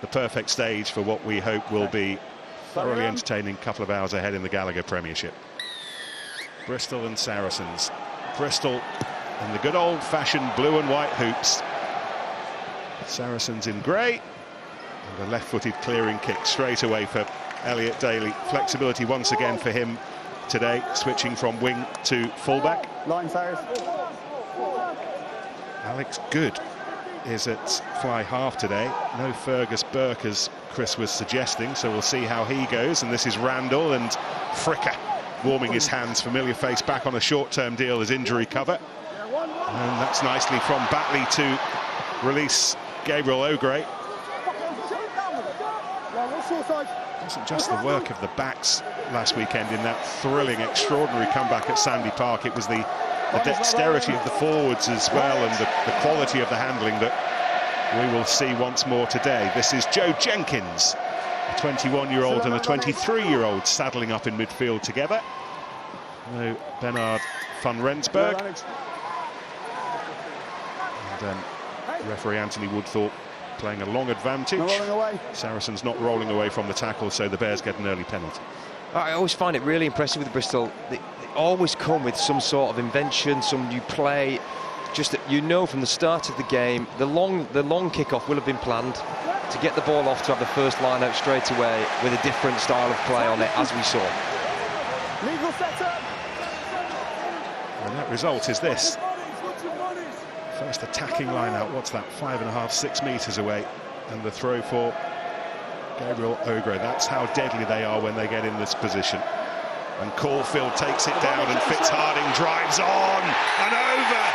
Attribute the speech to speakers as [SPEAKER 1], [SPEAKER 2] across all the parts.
[SPEAKER 1] the perfect stage for what we hope will be thoroughly entertaining couple of hours ahead in the Gallagher Premiership. Bristol and Saracens. Bristol in the good old-fashioned blue and white hoops. Saracens in grey. And a left-footed clearing kick straight away for Elliot Daly. Flexibility once again for him today, switching from wing to fullback.
[SPEAKER 2] Line Cyrus.
[SPEAKER 1] Alex Good is at fly half today. No Fergus Burke, as Chris was suggesting, so we'll see how he goes. And this is Randall and Fricker warming his hands. Familiar face back on a short-term deal as injury cover. And that's nicely from Batley to release Gabriel O'Gray. It wasn't just the work of the backs last weekend in that thrilling, extraordinary comeback at Sandy Park. It was the dexterity of the forwards as well, and the quality of the handling that we will see once more today. This is Joe Jenkins, a 21-year-old and a 23-year-old saddling up in midfield together. No Bernard van Rensburg. And referee Anthony Woodthorpe playing a long advantage. Saracens not rolling away from the tackle, so the Bears get an early penalty.
[SPEAKER 3] I always find it really impressive with Bristol. They always come with some sort of invention, some new play. Just that you know from the start of the game, the long kick-off will have been planned to get the ball off, to have the first line out straight away with a different style of play on it, as we saw.
[SPEAKER 2] Legal setup.
[SPEAKER 1] And that result is this. First attacking line out, what's that, 5.5, 6 metres away, and the throw for Gabriel O'Gray. That's how deadly they are when they get in this position. And Caulfield takes it down, and Fitzharding drives on and over.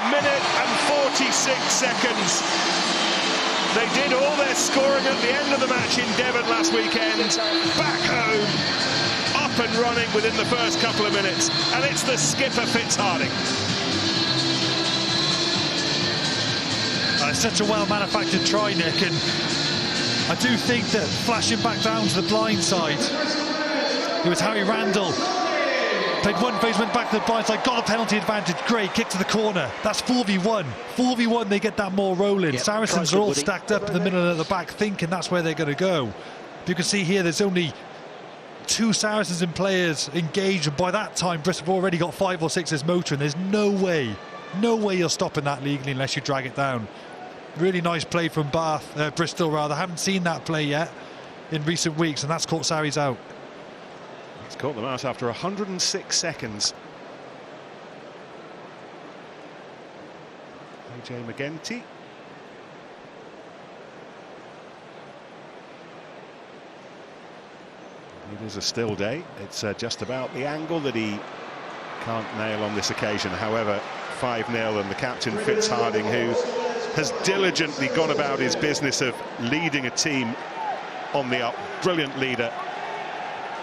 [SPEAKER 1] 1 minute and 46 seconds. They did all their scoring at the end of the match in Devon last weekend. Back home, up and running within the first couple of minutes, and it's the skipper Fitzharding.
[SPEAKER 4] It's such a well-manufactured try, Nick, and I do think that flashing back down to the blind side, it was Harry Randall. Played one phase, went back to the blind side, got a penalty advantage, great, kick to the corner. That's 4v1. 4v1, they get that more rolling. Yep, Saracens are all stacked up in the middle and at the back, thinking that's where they're going to go. You can see here there's only 2 Saracens in players engaged, and by that time Bristol have already got 5 or 6 as motoring. There's no way you're stopping that legally unless you drag it down. Really nice play from Bristol rather. Haven't seen that play yet in recent weeks, and that's caught Sarries out.
[SPEAKER 1] It's caught them out after 106 seconds. AJ McGenty. It is a still day. It's just about the angle that he can't nail on this occasion. However, 5-0, and the captain Fitzharding, who has diligently gone about his business of leading a team on the up. Brilliant leader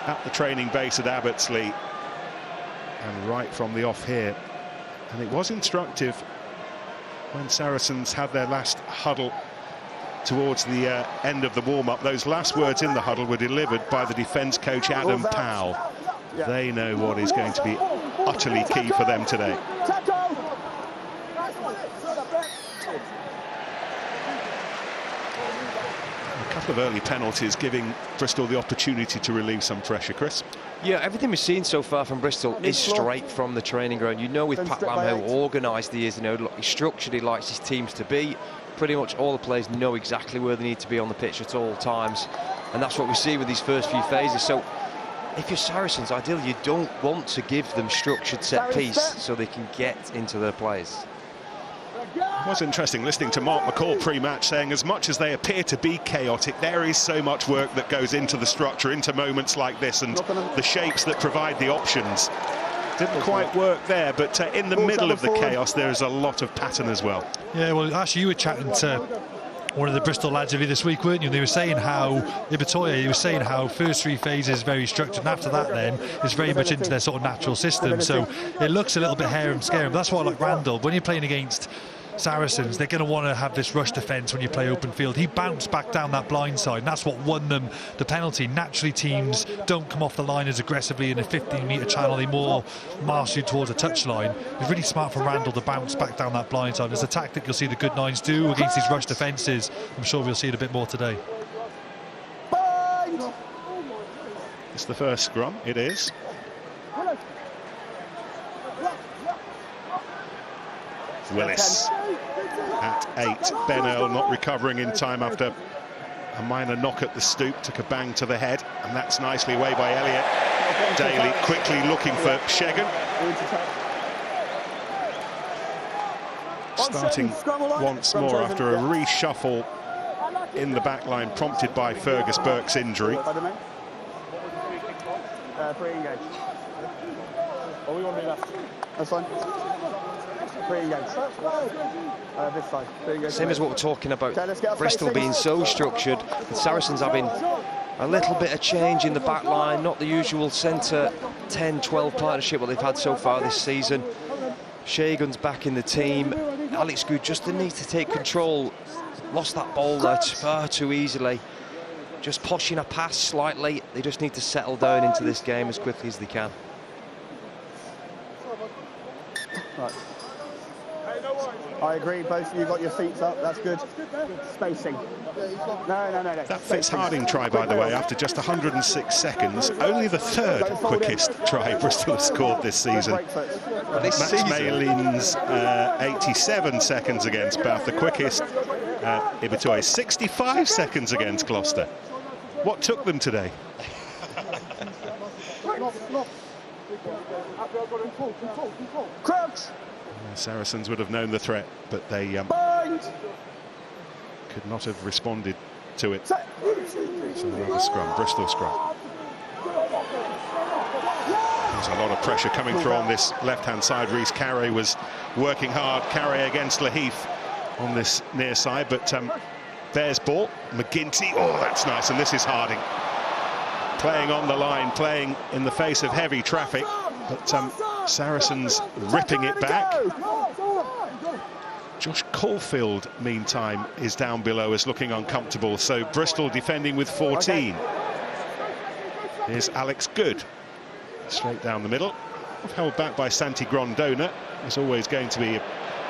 [SPEAKER 1] at the training base at Abbottsley, and right from the off here. And it was instructive when Saracens had their last huddle towards the end of the warm-up. Those last words in the huddle were delivered by the defence coach Adam Powell. They know what is going to be utterly key for them today. A couple of early penalties giving Bristol the opportunity to relieve some pressure, Chris.
[SPEAKER 3] Yeah, everything we've seen so far from Bristol is straight from the training ground. You know, with Pat Lam how organised he is, you know, he structured, he likes his teams to be. Pretty much all the players know exactly where they need to be on the pitch at all times, and that's what we see with these first few phases. So if you're Saracens, ideally you don't want to give them structured set piece so they can get into their plays.
[SPEAKER 1] It was interesting listening to Mark McCall pre-match saying as much as they appear to be chaotic, there is so much work that goes into the structure, into moments like this, and the shapes that provide the options. Didn't quite work there, but in the middle of the chaos there is a lot of pattern as well.
[SPEAKER 4] Yeah, well, actually you were chatting to one of the Bristol lads earlier this week, weren't you? They were saying how, Ibatoya, he was saying how first 3 phases is very structured, and after that then it's very much into their sort of natural system. So it looks a little bit harem-scarum, but that's why I like Randall. When you're playing against Saracens, they're going to want to have this rush defence when you play open field. He bounced back down that blind side, and that's what won them the penalty. Naturally, teams don't come off the line as aggressively in a 15-metre channel. They more march you towards a touchline. It's really smart for Randall to bounce back down that blind side. It's a tactic you'll see the good nines do against these rush defences. I'm sure we'll see it a bit more today.
[SPEAKER 1] It's the first scrum, it is. Willis at 8. Ben Earl not recovering in time after a minor knock at the stoop, took a bang to the head, and that's nicely away by Elliott. Daly quickly looking for Shegan. Starting once more after a reshuffle in the back line prompted by Fergus Burke's injury.
[SPEAKER 2] Pre-engage. Oh, we want to do that. That's fine. Pre-engage. This side. Pre-engage.
[SPEAKER 3] Same as what we're talking about. Bristol being so structured, the Saracens having a little bit of change in the back line, not the usual centre 10-12 partnership what they've had so far this season. Shagun's back in the team. Alex Good just needs to take control. Lost that ball there far too easily. Just pushing a pass slightly. They just need to settle down into this game as quickly as they can.
[SPEAKER 2] Right. I agree, both of you got your feet up, that's good. Spacing. No.
[SPEAKER 1] That Fitzharding try, by the way, after just 106 seconds, only the third quickest try Bristol has scored this season. Max Maylin's 87 seconds against Bath, the quickest. Ibitoye 65 seconds against Gloucester. What took them today?
[SPEAKER 2] Crouch.
[SPEAKER 1] Saracens would have known the threat, but they could not have responded to it. So another scrum, Bristol scrum. There's a lot of pressure coming through on this left-hand side. Rhys Carey was working hard. Carey against Laheath on this near side, but Bears ball. McGinty, oh, that's nice, and this is Harding. Playing on the line, playing in the face of heavy traffic, but Saracens ripping it back. Josh Caulfield, meantime, is down below, is looking uncomfortable, so Bristol defending with 14. Here's Alex Good, straight down the middle, held back by Santi Grondona. There's always going to be a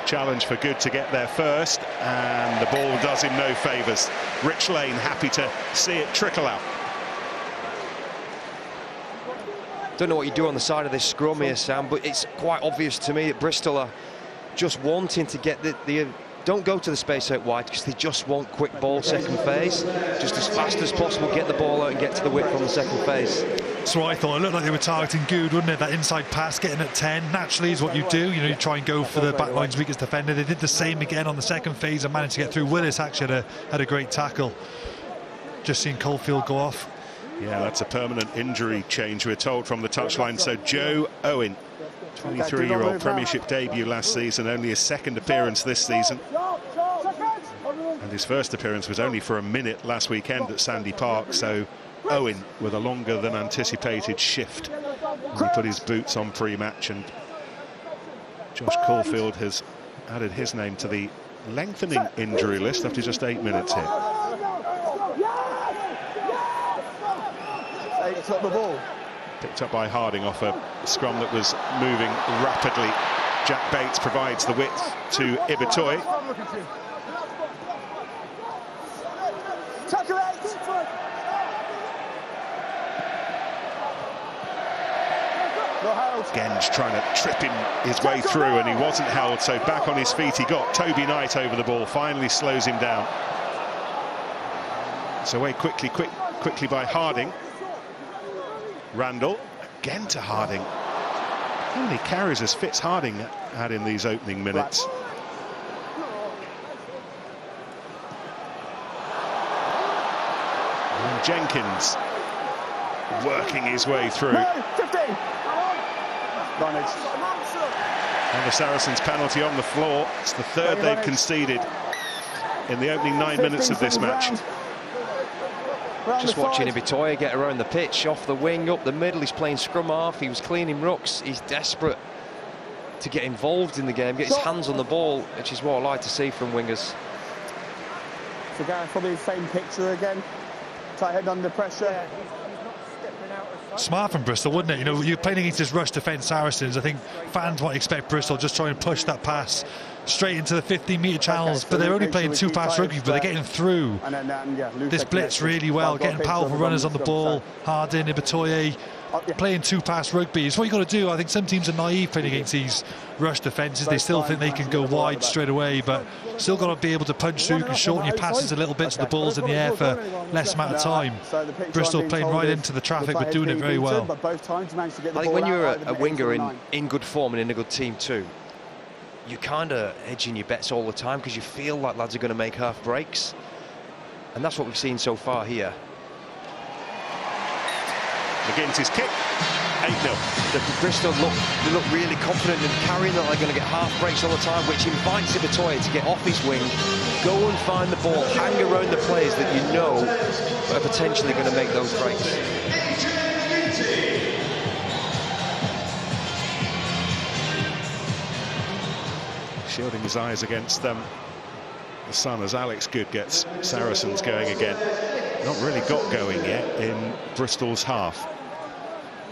[SPEAKER 1] challenge for Good to get there first, and the ball does him no favours. Rich Lane happy to see it trickle out.
[SPEAKER 3] Don't know what you do on the side of this scrum here, Sam, but it's quite obvious to me that Bristol are just wanting to get the don't go to the space out wide, because they just want quick ball second phase, just as fast as possible, get the ball out and get to the width on the second phase.
[SPEAKER 4] That's what I thought. It looked like they were targeting Good, wouldn't it? That inside pass getting at 10 naturally is what you do. You know, you try and go for the backline's weakest defender. They did the same again on the second phase and managed to get through. Willis actually had a great tackle. Just seeing Caulfield go off.
[SPEAKER 1] Yeah, that's a permanent injury change, we're told, from the touchline. So Joe Owen, 23-year-old Premiership debut last season, only his second appearance this season. And his first appearance was only for a minute last weekend at Sandy Park, so Owen with a longer than anticipated shift. He put his boots on pre-match, and Josh Caulfield has added his name to the lengthening injury list after just 8 minutes here.
[SPEAKER 2] Got the ball.
[SPEAKER 1] Picked up by Harding off a scrum that was moving rapidly. Jack Bates provides the width to Ibitoye. Genge trying to trip his way through, and he wasn't held, so back on his feet he got. Toby Knight over the ball, finally slows him down. So away quickly by Harding. Randall again to Harding. How many carries has Fitzharding had in these opening minutes? And Jenkins working his way through.
[SPEAKER 2] 15.
[SPEAKER 1] And the Saracens penalty on the floor. It's the third they've conceded in the opening 9 minutes of this match.
[SPEAKER 3] Just watching Ibitoye get around the pitch, off the wing, up the middle. He's playing scrum half. He was cleaning rucks. He's desperate to get involved in the game, get his hands on the ball, which is what I like to see from wingers.
[SPEAKER 2] So Gareth, probably the same picture again. Tight head under pressure.
[SPEAKER 5] Yeah, he's not stepping out.
[SPEAKER 4] Smart from Bristol, wouldn't it? You know, you're playing against this rush defence Saracens. I think fans might expect Bristol just try and push that pass straight into the 15-metre channels, but they're only playing two-pass rugby, but they're getting through this blitz really well, getting powerful runners on the ball. Hardin, Ibitoye, playing two-pass rugby. It's what you've got to do. I think some teams are naive playing against these rush defences. They still think they can go wide straight away, but still got to be able to punch through. You can shorten your passes a little bit so the ball's in the air for less amount of time. Bristol playing right into the traffic, but doing it very well.
[SPEAKER 3] I think when you're a winger in good form and in a good team too, you're kind of edging your bets all the time because you feel like lads are going to make half breaks, and that's what we've seen so far here.
[SPEAKER 1] McGinty's kick, 8-0.
[SPEAKER 3] Bristol look really confident in carrying that they're going to get half breaks all the time, which invites Ibitoye to get off his wing, go and find the ball, hang around the players that you know are potentially going to make those breaks.
[SPEAKER 1] Shielding his eyes against the sun as Alex Good gets Saracens going again. Not really got going yet in Bristol's half.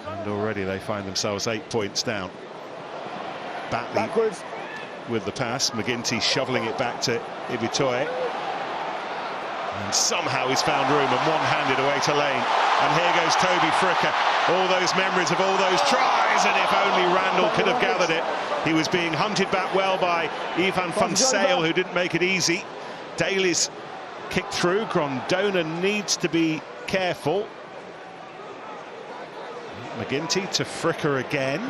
[SPEAKER 1] And already they find themselves 8 points down. Batley backwards with the pass. McGinty shoveling it back to Ibitoye. And somehow he's found room and one-handed away to lane. And here goes Toby Fricker. All those memories of all those tries, and if only Randall could have gathered it. He was being hunted back well by Ivan van Sale, who didn't make it easy. Daly's kicked through. Grondona needs to be careful. McGinty to Fricker again.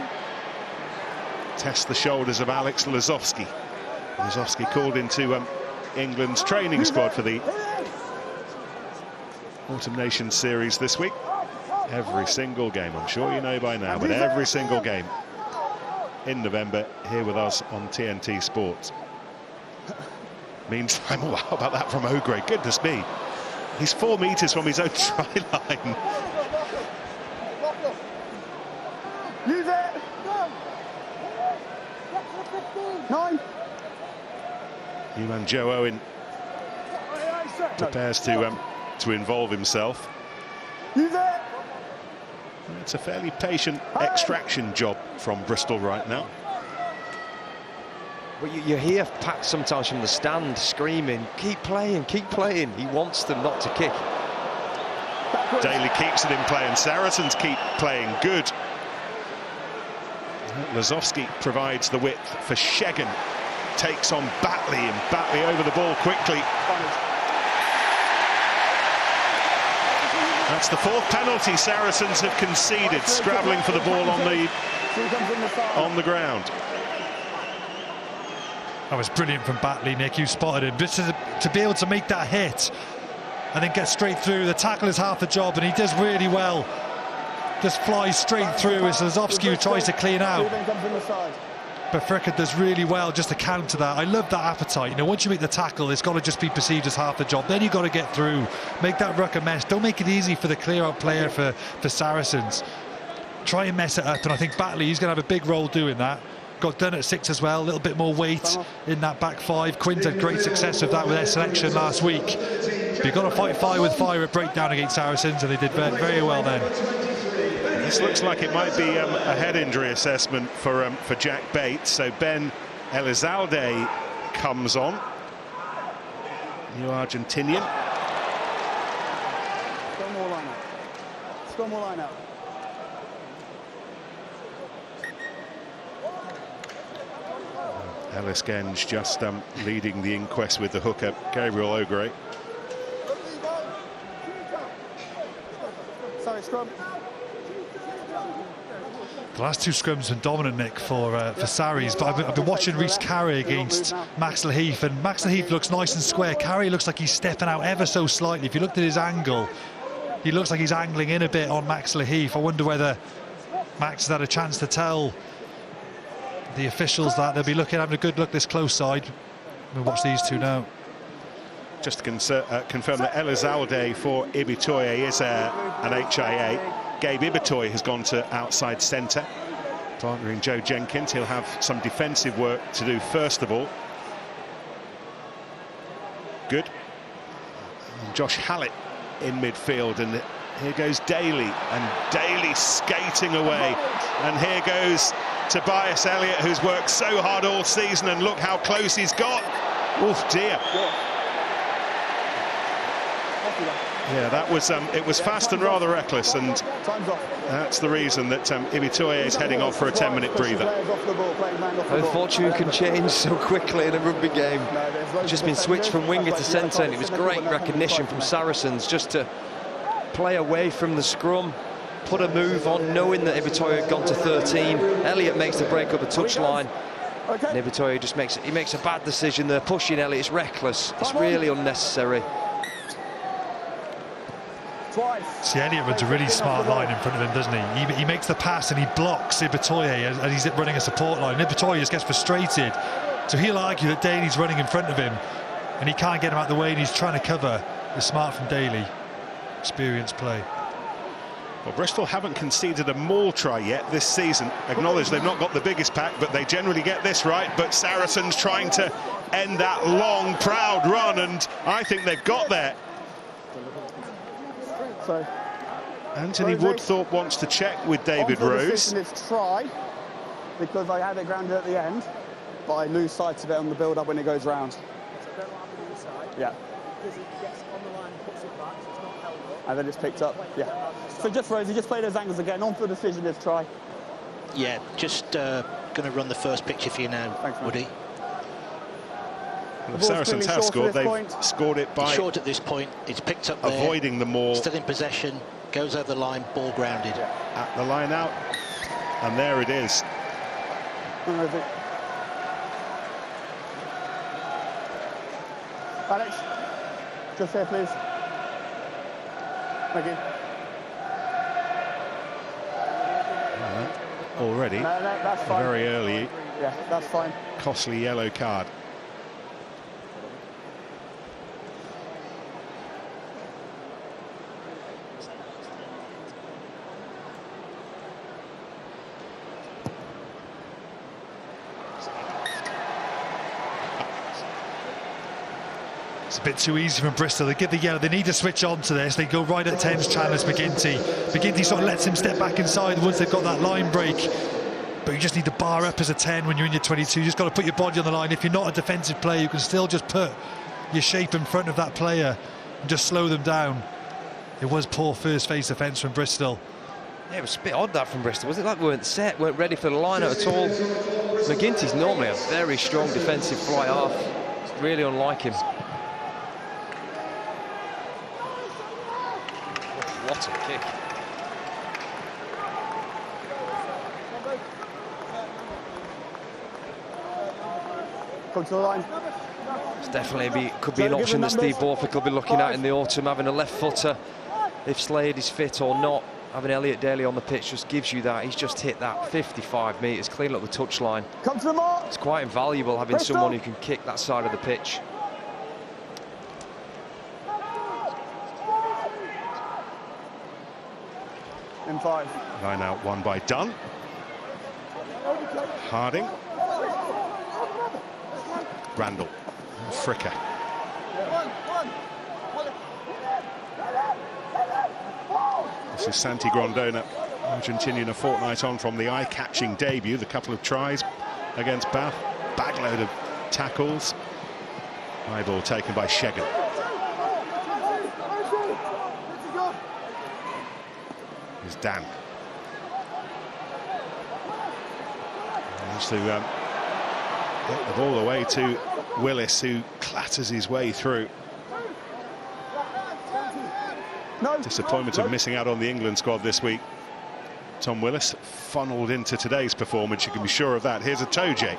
[SPEAKER 1] Test the shoulders of Alex Lazowski. Lazowski called into England's training squad for the Autumn Nations series this week. Every single game, I'm sure you know by now, but every single game in November here with us on TNT Sports. Meantime, oh, how about that from O'Grady? Goodness me. He's 4 metres from his own try line.
[SPEAKER 2] Use it! 9.
[SPEAKER 1] Human Joe Owen prepares to involve himself.
[SPEAKER 2] Use it!
[SPEAKER 1] It's a fairly patient extraction job from Bristol right now.
[SPEAKER 3] Well, you hear Pat sometimes from the stand screaming, keep playing, keep playing. He wants them not to kick.
[SPEAKER 1] Daly keeps it in play and Saracens keep playing good. Lazowski provides the width for Shegan. Takes on Batley, and Batley over the ball quickly. That's the 4th penalty Saracens have conceded, scrabbling for the ball on the ground.
[SPEAKER 4] That was brilliant from Batley, Nick. You spotted him. Just to be able to make that hit and then get straight through. The tackle is half the job, and he does really well. Just flies straight through. It's Lazowski who tries to clean out. But Fricker does really well just to counter that. I love that appetite. You know, once you make the tackle, it's got to just be perceived as half the job. Then you've got to get through, make that ruck a mess. Don't make it easy for the clear-out player for Saracens. Try and mess it up, and I think Batley, he's going to have a big role doing that. Got done at 6 as well, a little bit more weight in that back 5. Quint had great success with that with their selection last week. But you've got to fight fire with fire at breakdown against Saracens, and they did very well then.
[SPEAKER 1] This looks like it might be a head injury assessment for Jack Bates. So Ben Elizalde comes on, new Argentinian.
[SPEAKER 2] Scrum more line out.
[SPEAKER 1] Ellis Genge just leading the inquest with the hooker, Gabriel O'Grady.
[SPEAKER 2] Sorry, scrum.
[SPEAKER 4] The last 2 scrums have been dominant, Nick, for Sarries, but I've been watching Rhys Carey against Max Laheath, and Max Laheath looks nice and square. Carey looks like he's stepping out ever so slightly. If you looked at his angle, he looks like he's angling in a bit on Max Laheath. I wonder whether Max has had a chance to tell the officials that they'll be having a good look this close side. We'll watch these 2 now.
[SPEAKER 1] Just to confirm that Elizalde for Ibitoye is an HIA. Gabe Ibitoye has gone to outside centre. Partnering Joe Jenkins, he'll have some defensive work to do first of all. Good. And Josh Hallett in midfield, and here goes Daly, and Daly skating away. And here goes Tobias Elliott, who's worked so hard all season, and look how close he's got. Oof, dear. Yeah, that was it was fast and rather reckless, and that's the reason that Ibitoye is heading off for a 10-minute breather.
[SPEAKER 3] How fortune can change so quickly in a rugby game. Just been switched from winger to centre, and it was great recognition from Saracens just to play away from the scrum, put a move on, knowing that Ibitoye had gone to 13. Elliott makes the break up the touchline. And Ibitoye just makes a bad decision there, pushing Elliott. It's reckless. It's really unnecessary.
[SPEAKER 4] See, Elliott runs a really smart line in front of him, doesn't he? He makes the pass and he blocks Ibitoye as he's running a support line. Ibitoye just gets frustrated, so he'll argue that Daly's running in front of him and he can't get him out of the way, and he's trying to cover. It's smart from Daly. Experienced play.
[SPEAKER 1] Well, Bristol haven't conceded a maul try yet this season. Acknowledge they've not got the biggest pack, but they generally get this right. But Saracens trying to end that long, proud run, and I think they've got there.
[SPEAKER 2] So,
[SPEAKER 1] Anthony Woodthorpe wants to check with David Rose.
[SPEAKER 2] It's try, because I had it grounded at the end, but I lose sight of it on the build-up when it goes round.
[SPEAKER 5] So don't have it inside.
[SPEAKER 2] Yeah.
[SPEAKER 5] Because it gets on the line and puts it back, so it's not held up.
[SPEAKER 2] And then it's picked up. Yeah. So just Rosie, just play those angles again. On for the decision is try.
[SPEAKER 6] Yeah, just going to run the first picture for you now.
[SPEAKER 2] Thanks,
[SPEAKER 6] Woody.
[SPEAKER 1] Well, Saracens have scored. They've scored it by
[SPEAKER 6] short at this point. It's picked up there.
[SPEAKER 1] Avoiding the maul.
[SPEAKER 6] Still in possession. Goes over the line. Ball grounded.
[SPEAKER 1] At the line out. And there it is.
[SPEAKER 2] Alex, just here, please. Thank you.
[SPEAKER 1] Already,
[SPEAKER 2] No, that's fine.
[SPEAKER 1] very early,
[SPEAKER 2] Yeah, that's fine.
[SPEAKER 1] costly yellow card.
[SPEAKER 4] It's a bit too easy from Bristol. They get the yellow. They need to switch on to this. They go right at 10's channels McGinty. McGinty sort of lets him step back inside once they've got that line break. But you just need to bar up as a 10 when you're in your 22. You just got to put your body on the line. If you're not a defensive player, you can still just put your shape in front of that player and just slow them down. It was poor first phase defence from Bristol.
[SPEAKER 3] Yeah, it was a bit odd that from Bristol. Was it like we weren't set, weren't ready for the line-out at all? McGinty's normally a very strong defensive fly half. It's really unlike him. What a kick.
[SPEAKER 2] Come to the line.
[SPEAKER 3] It's definitely could be an option that Steve Borthwick will be looking at in the autumn, having a left footer, if Slade is fit or not. Having Elliott Daly on the pitch just gives you that. He's just hit that 55 metres, clean up the touchline.
[SPEAKER 2] Come to the mark.
[SPEAKER 3] It's quite invaluable having
[SPEAKER 2] Bristol.
[SPEAKER 3] someone who can kick that side of the pitch.
[SPEAKER 2] In 5.
[SPEAKER 1] Line out won by Dunn. Harding. Randall. Fricker. This is Santi Grondona, Argentinian a fortnight on from the eye-catching debut. The couple of tries against Bath. Bagload of tackles. High ball taken by Shegan. Here's Dan. Managed to get the ball away to Willis, who clatters his way through. Disappointment of missing out on the England squad this week. Tom Willis funneled into today's performance, you can be sure of that. Here's a Toje.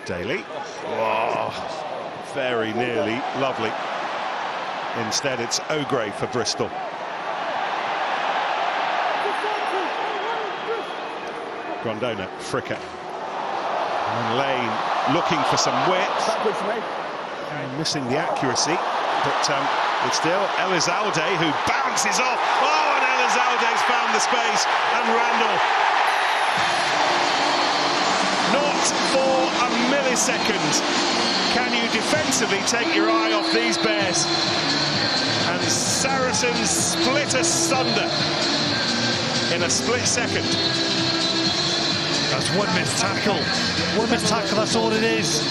[SPEAKER 1] Daly. Oh, very nearly lovely. Instead, it's O'Gray for Bristol. Grondona, Fricker. And Lane looking for some width. And missing the accuracy. but it's still Elizalde who bounces off. Oh, and Elizalde's found the space, and Randall, not for a millisecond can you defensively take your eye off these Bears, and Saracens split asunder in a split second.
[SPEAKER 4] That's one missed tackle. One missed tackle, that's all it is.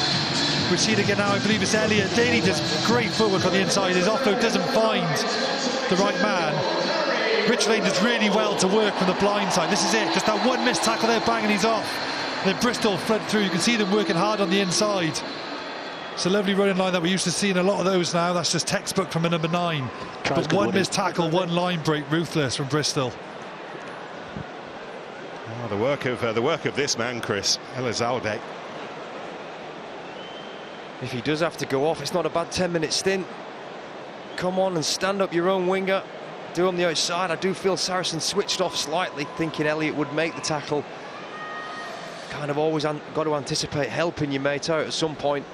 [SPEAKER 4] We see it again now, I believe it's Elliott. Daly does great footwork on the inside. His offload doesn't find the right man. Rich Lane does really well to work from the blind side. This is it, just that one missed tackle there, bang, and he's off. And then Bristol flood through. You can see them working hard on the inside. It's a lovely running line that we used to see in a lot of those now. That's just textbook from a number 9. But one missed tackle, one line break, ruthless from Bristol.
[SPEAKER 1] Oh, the work of this man, Chris, Elizalde.
[SPEAKER 3] If he does have to go off, it's not a bad 10-minute stint. Come on and stand up your own winger. Do on the outside. I do feel Saracens switched off slightly, thinking Elliott would make the tackle. Kind of always got to anticipate helping your mate out at some point.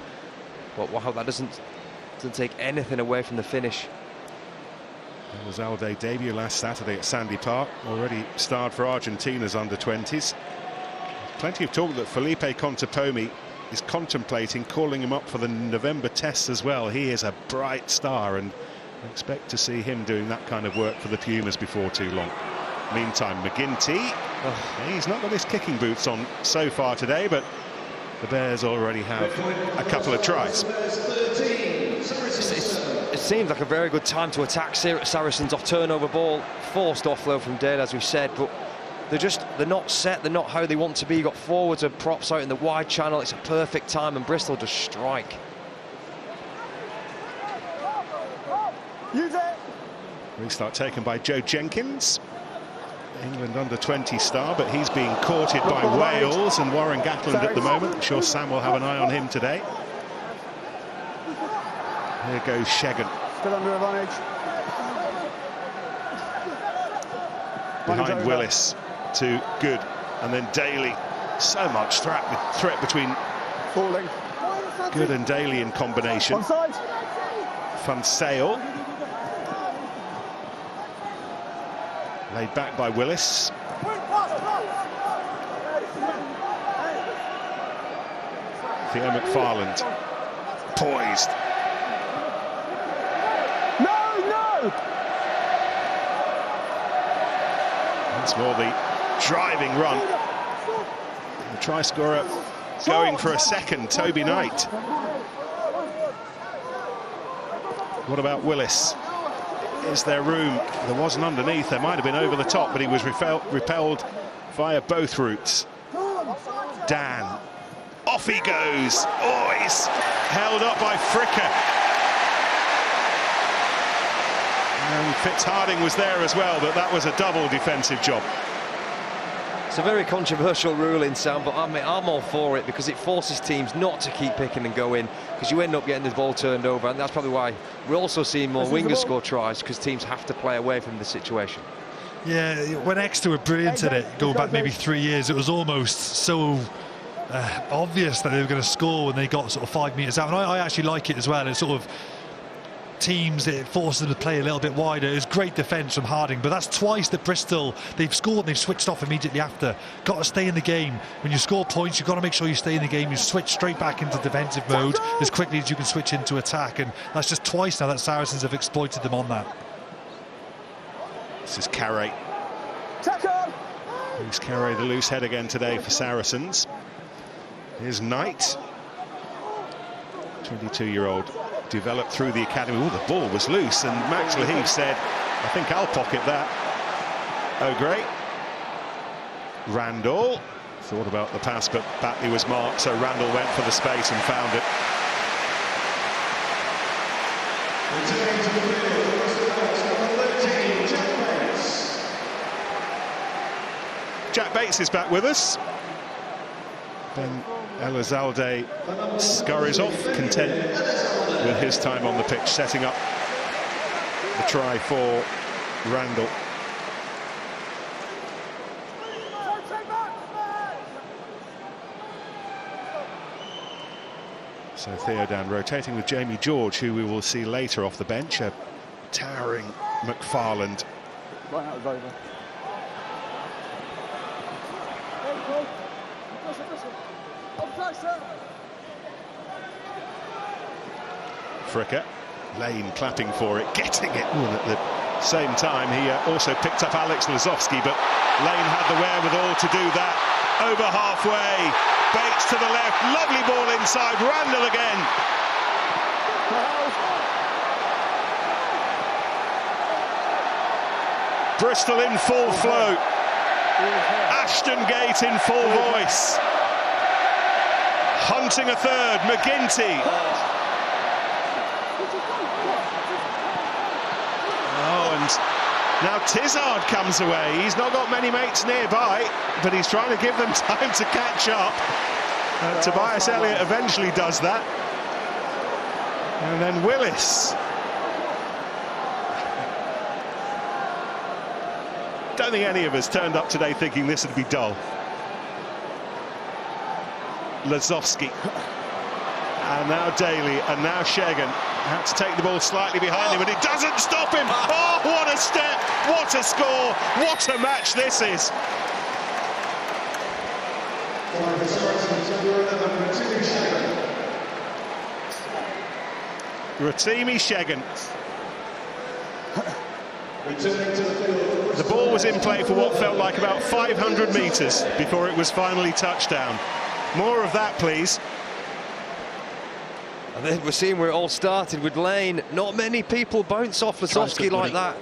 [SPEAKER 3] But wow, that doesn't take anything away from the finish.
[SPEAKER 1] Elizalde debut last Saturday at Sandy Park, already starred for Argentina's under-20s. Plenty of talk that Felipe Contepomi is contemplating calling him up for the November tests as well. He is a bright star, and I expect to see him doing that kind of work for the Pumas before too long. Meantime, McGinty, he's not got his kicking boots on so far today, but the Bears already have a couple of tries.
[SPEAKER 3] It seems like a very good time to attack Saracens off turnover ball. Forced offload from Dale, as we said, but they're not set, they're not how they want to be. You got forwards and props out in the wide channel. It's a perfect time, and Bristol just strike.
[SPEAKER 2] Use it.
[SPEAKER 1] Restart taken by Joe Jenkins, England under-20 star, but he's being courted by Wales and Warren Gatland at the moment. I'm sure Sam will have an eye on him today. Here goes Shegan.
[SPEAKER 2] Still under advantage.
[SPEAKER 1] Behind Willis to Good, and then Daly. So much threat between
[SPEAKER 2] Falling.
[SPEAKER 1] Good and Daly in combination.
[SPEAKER 2] Onside.
[SPEAKER 1] Funsail. Laid back by Willis. Theo McFarland. Poised.
[SPEAKER 2] No!
[SPEAKER 1] Once more the driving run. The try scorer going for a second, Toby Knight. What about Willis? Is there room? There wasn't underneath. There might have been over the top, but he was repelled via both routes. Dan. Off he goes. Oh, he's held up by Fricker. And Fitzharding was there as well, but that was a double defensive job.
[SPEAKER 3] It's a very controversial ruling, Sam, but I'm all for it because it forces teams not to keep picking and going, because you end up getting the ball turned over, and that's probably why we're also seeing more wingers score tries, because teams have to play away from the situation.
[SPEAKER 4] Yeah, when Exeter were brilliant at it, going back maybe 3 years, it was almost so obvious that they were going to score when they got sort of 5 metres out, and I actually like it as well. It's sort of teams, it forces them to play a little bit wider. It was great defence from Harding, but that's twice that Bristol, they've scored and they've switched off immediately after. Got to stay in the game. When you score points, you've got to make sure you stay in the game. You switch straight back into defensive mode as quickly as you can switch into attack, and that's just twice now that Saracens have exploited them on that.
[SPEAKER 1] This is Carey. He's Carey, the loose head again today for Saracens. Here's Knight, 22-year-old, developed through the academy. Oh, the ball was loose, and Max Lahive said, I think I'll pocket that. Oh, great. Randall thought about the pass, but Batley was marked, so Randall went for the space and found it. Jack Bates is back with us. Then Elizalde scurries off, content with his time on the pitch, setting up the try for Randall. So Theodan rotating with Jamie George, who we will see later off the bench. A towering McFarland.
[SPEAKER 2] Right, that was over.
[SPEAKER 1] Fricker, Lane clapping for it, getting it. And at the same time, he also picked up Alex Lazowski, but Lane had the wherewithal to do that. Over halfway, Bates to the left, lovely ball inside, Randall again. Bristol in full flow. Ashton Gate in full voice. Hunting a third, McGinty. Oh, and now Tizard comes away. He's not got many mates nearby, but he's trying to give them time to catch up. Tobias Elliott eventually does that. And then Willis. Don't think any of us turned up today thinking this would be dull. Lazowski. And now Daly, and now Shegan. Had to take the ball slightly behind him, and it doesn't stop him. Oh, what a step, what a score, what a match this is. Rotimi Shegan. The ball was in play for what felt like about 500 metres before it was finally touchdown. More of that, please.
[SPEAKER 3] And then we're seeing where it all started with Lane. Not many people bounce off Lazowski like that.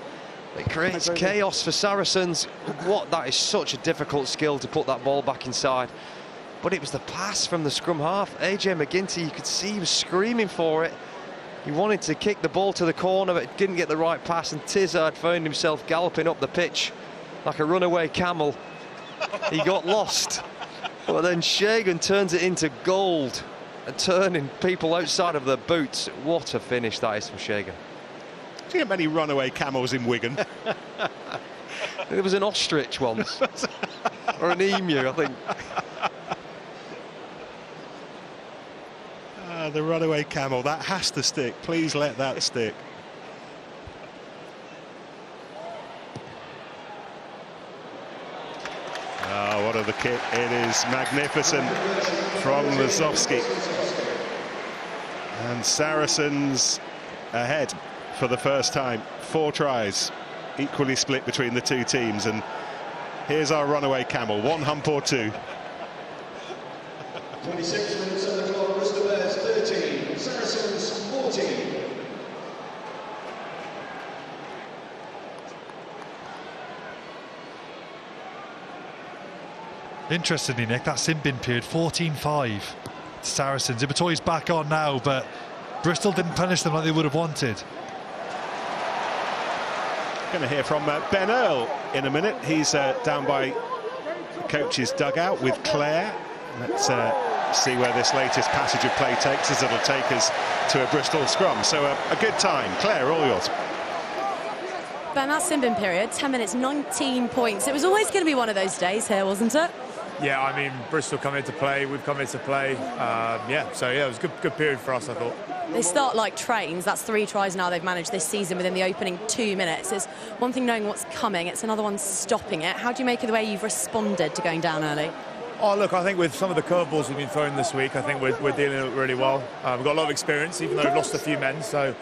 [SPEAKER 3] It creates chaos for Saracens. That is such a difficult skill to put that ball back inside. But it was the pass from the scrum half. AJ McGinty, you could see he was screaming for it. He wanted to kick the ball to the corner, but didn't get the right pass, and Tizard found himself galloping up the pitch like a runaway camel. He got lost. But then Shegan turns it into gold, and turning people outside of their boots. What a finish that is from Shegan.
[SPEAKER 1] Do you get many runaway camels in Wigan?
[SPEAKER 3] There was an ostrich once, or an emu, I think.
[SPEAKER 1] The runaway camel, that has to stick. Please let that stick. Oh, what a kick. It is magnificent from Lazowski. And Saracens ahead for the first time. 4 tries, equally split between the two teams. And here's our runaway camel, 1 hump or 2.
[SPEAKER 7] 26 minutes on the clock, Bristol Bears 13, Saracens 14.
[SPEAKER 4] Interestingly, Nick, that sin-bin period, 14-5. Saracens. Ibatoi's back on now, but Bristol didn't punish them like they would have wanted.
[SPEAKER 1] Going to hear from Ben Earl in a minute. He's down by the coach's dugout with Claire. Let's see where this latest passage of play takes us. It'll take us to a Bristol scrum. So a good time. Claire, all yours.
[SPEAKER 8] Ben, that sin-bin period, 10 minutes, 19 points. It was always going to be one of those days here, wasn't it?
[SPEAKER 9] Yeah, I mean, Bristol come here to play, we've come here to play. It was a good period for us, I thought.
[SPEAKER 8] They start like trains. That's 3 tries now they've managed this season within the opening 2 minutes. It's one thing knowing what's coming, it's another one stopping it. How do you make of the way you've responded to going down early?
[SPEAKER 9] Oh, look, I think with some of the curveballs we've been throwing this week, I think we're dealing with it really well. We've got a lot of experience, even though we've lost a few men. So,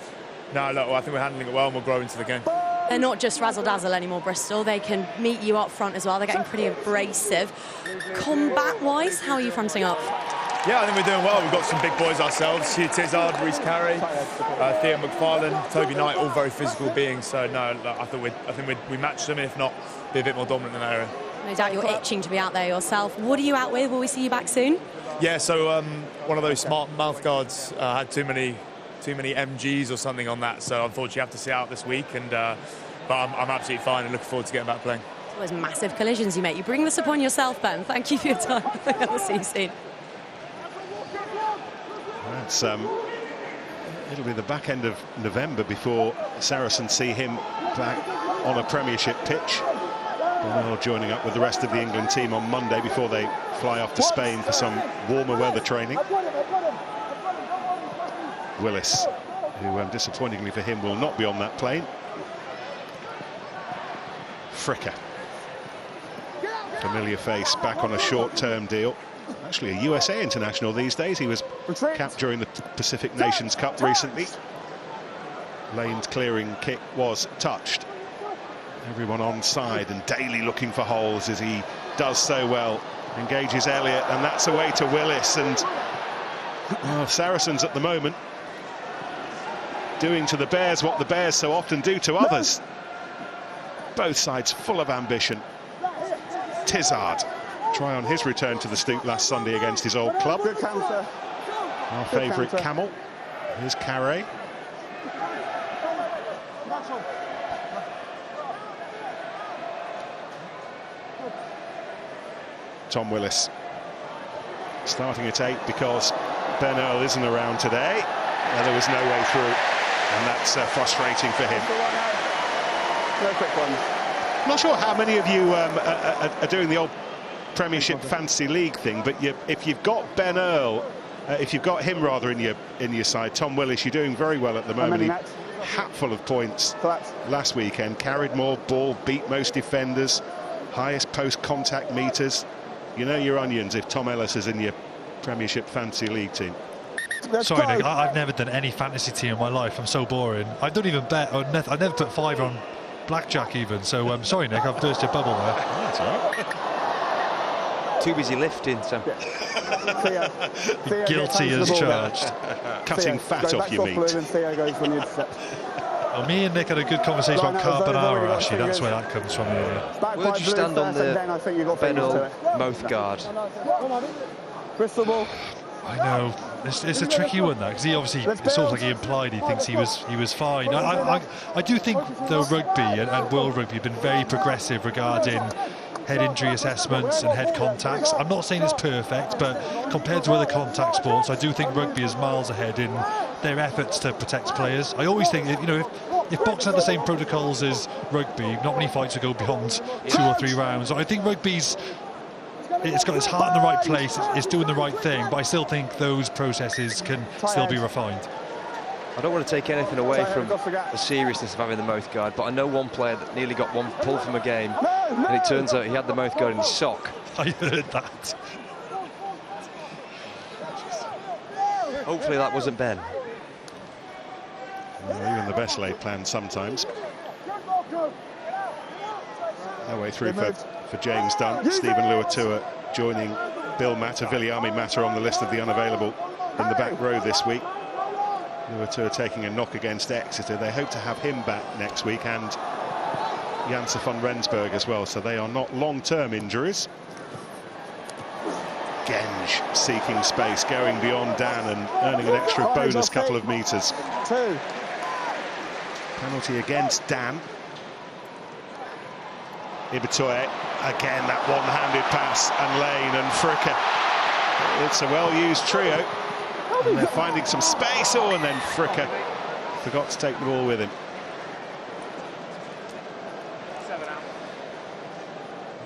[SPEAKER 9] no, look, I think we're handling it well and we'll grow into the game.
[SPEAKER 8] They're not just razzle-dazzle anymore, Bristol. They can meet you up front as well. They're getting pretty abrasive. Combat-wise, how are you fronting up?
[SPEAKER 9] Yeah, I think we're doing well. We've got some big boys ourselves. Hugh Tizard, Reece Carey, Theo McFarland, Toby Knight, all very physical beings. So, no, look, I think we match them, if not, be a bit more dominant in that area.
[SPEAKER 8] No doubt you're itching to be out there yourself. What are you out with? Will we see you back soon?
[SPEAKER 9] Yeah, so one of those smart mouth guards had too many MGs or something on that, so unfortunately I have to sit out this week. And but I'm absolutely fine and looking forward to getting back playing.
[SPEAKER 8] It's always massive collisions you make. You bring this upon yourself, Ben. Thank you for your time. I'll see you soon.
[SPEAKER 1] That's it'll be the back end of November before Saracens see him back on a Premiership pitch. Bernal joining up with the rest of the England team on Monday before they fly off to Spain for some warmer weather training. Willis, who disappointingly for him will not be on that plane. Fricker, familiar face, back on a short-term deal. Actually a USA international these days. He was capped during the Pacific Nations Cup recently. Lane's clearing kick was touched. Everyone onside, and Daly looking for holes as he does so well. Engages Elliott, and that's away to Willis. And Saracens at the moment doing to the Bears what the Bears so often do to others. Both sides full of ambition. Tizard, try on his return to the Stoop last Sunday against his old club. Our favourite Camel. Here's Carey. Tom Willis starting at 8 because Ben Earl isn't around today. There was no way through, and that's frustrating for him.
[SPEAKER 2] No quick ones.
[SPEAKER 1] I'm not sure how many of you are doing the old Premiership Fantasy League thing, but if you've got Ben Earl, if you've got him rather in your side, Tom Willis, you're doing very well at the moment. He hatful of points last weekend, carried more ball, beat most defenders, highest post-contact meters. You know your onions if Tom Ellis is in your Premiership Fantasy League team.
[SPEAKER 4] Sorry, Nick, I've never done any fantasy team in my life. I'm so boring. I don't even bet. I've never put 5 on blackjack even. So I'm sorry, Nick, I've burst your bubble there.
[SPEAKER 1] That's all right.
[SPEAKER 3] Too busy lifting, so.
[SPEAKER 4] Guilty as charged.
[SPEAKER 1] Cutting fat off your meat.
[SPEAKER 4] Well, me and Nick had a good conversation about carbonara, actually. That's where that comes from.
[SPEAKER 3] Where did you stand on the Ben Earl mouth guard?
[SPEAKER 2] Bristol ball.
[SPEAKER 4] I know. It's a tricky one, though, because he obviously, it's sort of like he implied he thinks he was fine. I do think, though, rugby and world rugby have been very progressive regarding head injury assessments and head contacts. I'm not saying it's perfect, but compared to other contact sports, I do think rugby is miles ahead in their efforts to protect players. I always think, you know, if boxing had the same protocols as rugby, not many fights would go beyond 2 or 3 rounds. I think rugby's, it's got its heart in the right place, it's doing the right thing, but I still think those processes can still be refined.
[SPEAKER 3] I don't want to take anything away from the seriousness of having the mouth guard, but I know one player that nearly got one pull from a game, and it turns out he had the mouth guard in his sock.
[SPEAKER 4] I heard that.
[SPEAKER 3] Hopefully that wasn't Ben.
[SPEAKER 1] Well, even the best laid plans sometimes. No way through for James Dunn. Stephen Luatua joining Bill Matter, Viliami Matter on the list of the unavailable in the back row this week. Luatua taking a knock against Exeter. They hope to have him back next week, and Janse van Rensburg as well, so they are not long-term injuries. Genge seeking space, going beyond Dan and earning an extra bonus couple of metres. Penalty against Dan. Ibitoye, again that one-handed pass, and Lane and Fricker. It's a well-used trio. And they're finding some space, and then Fricker forgot to take the ball with him.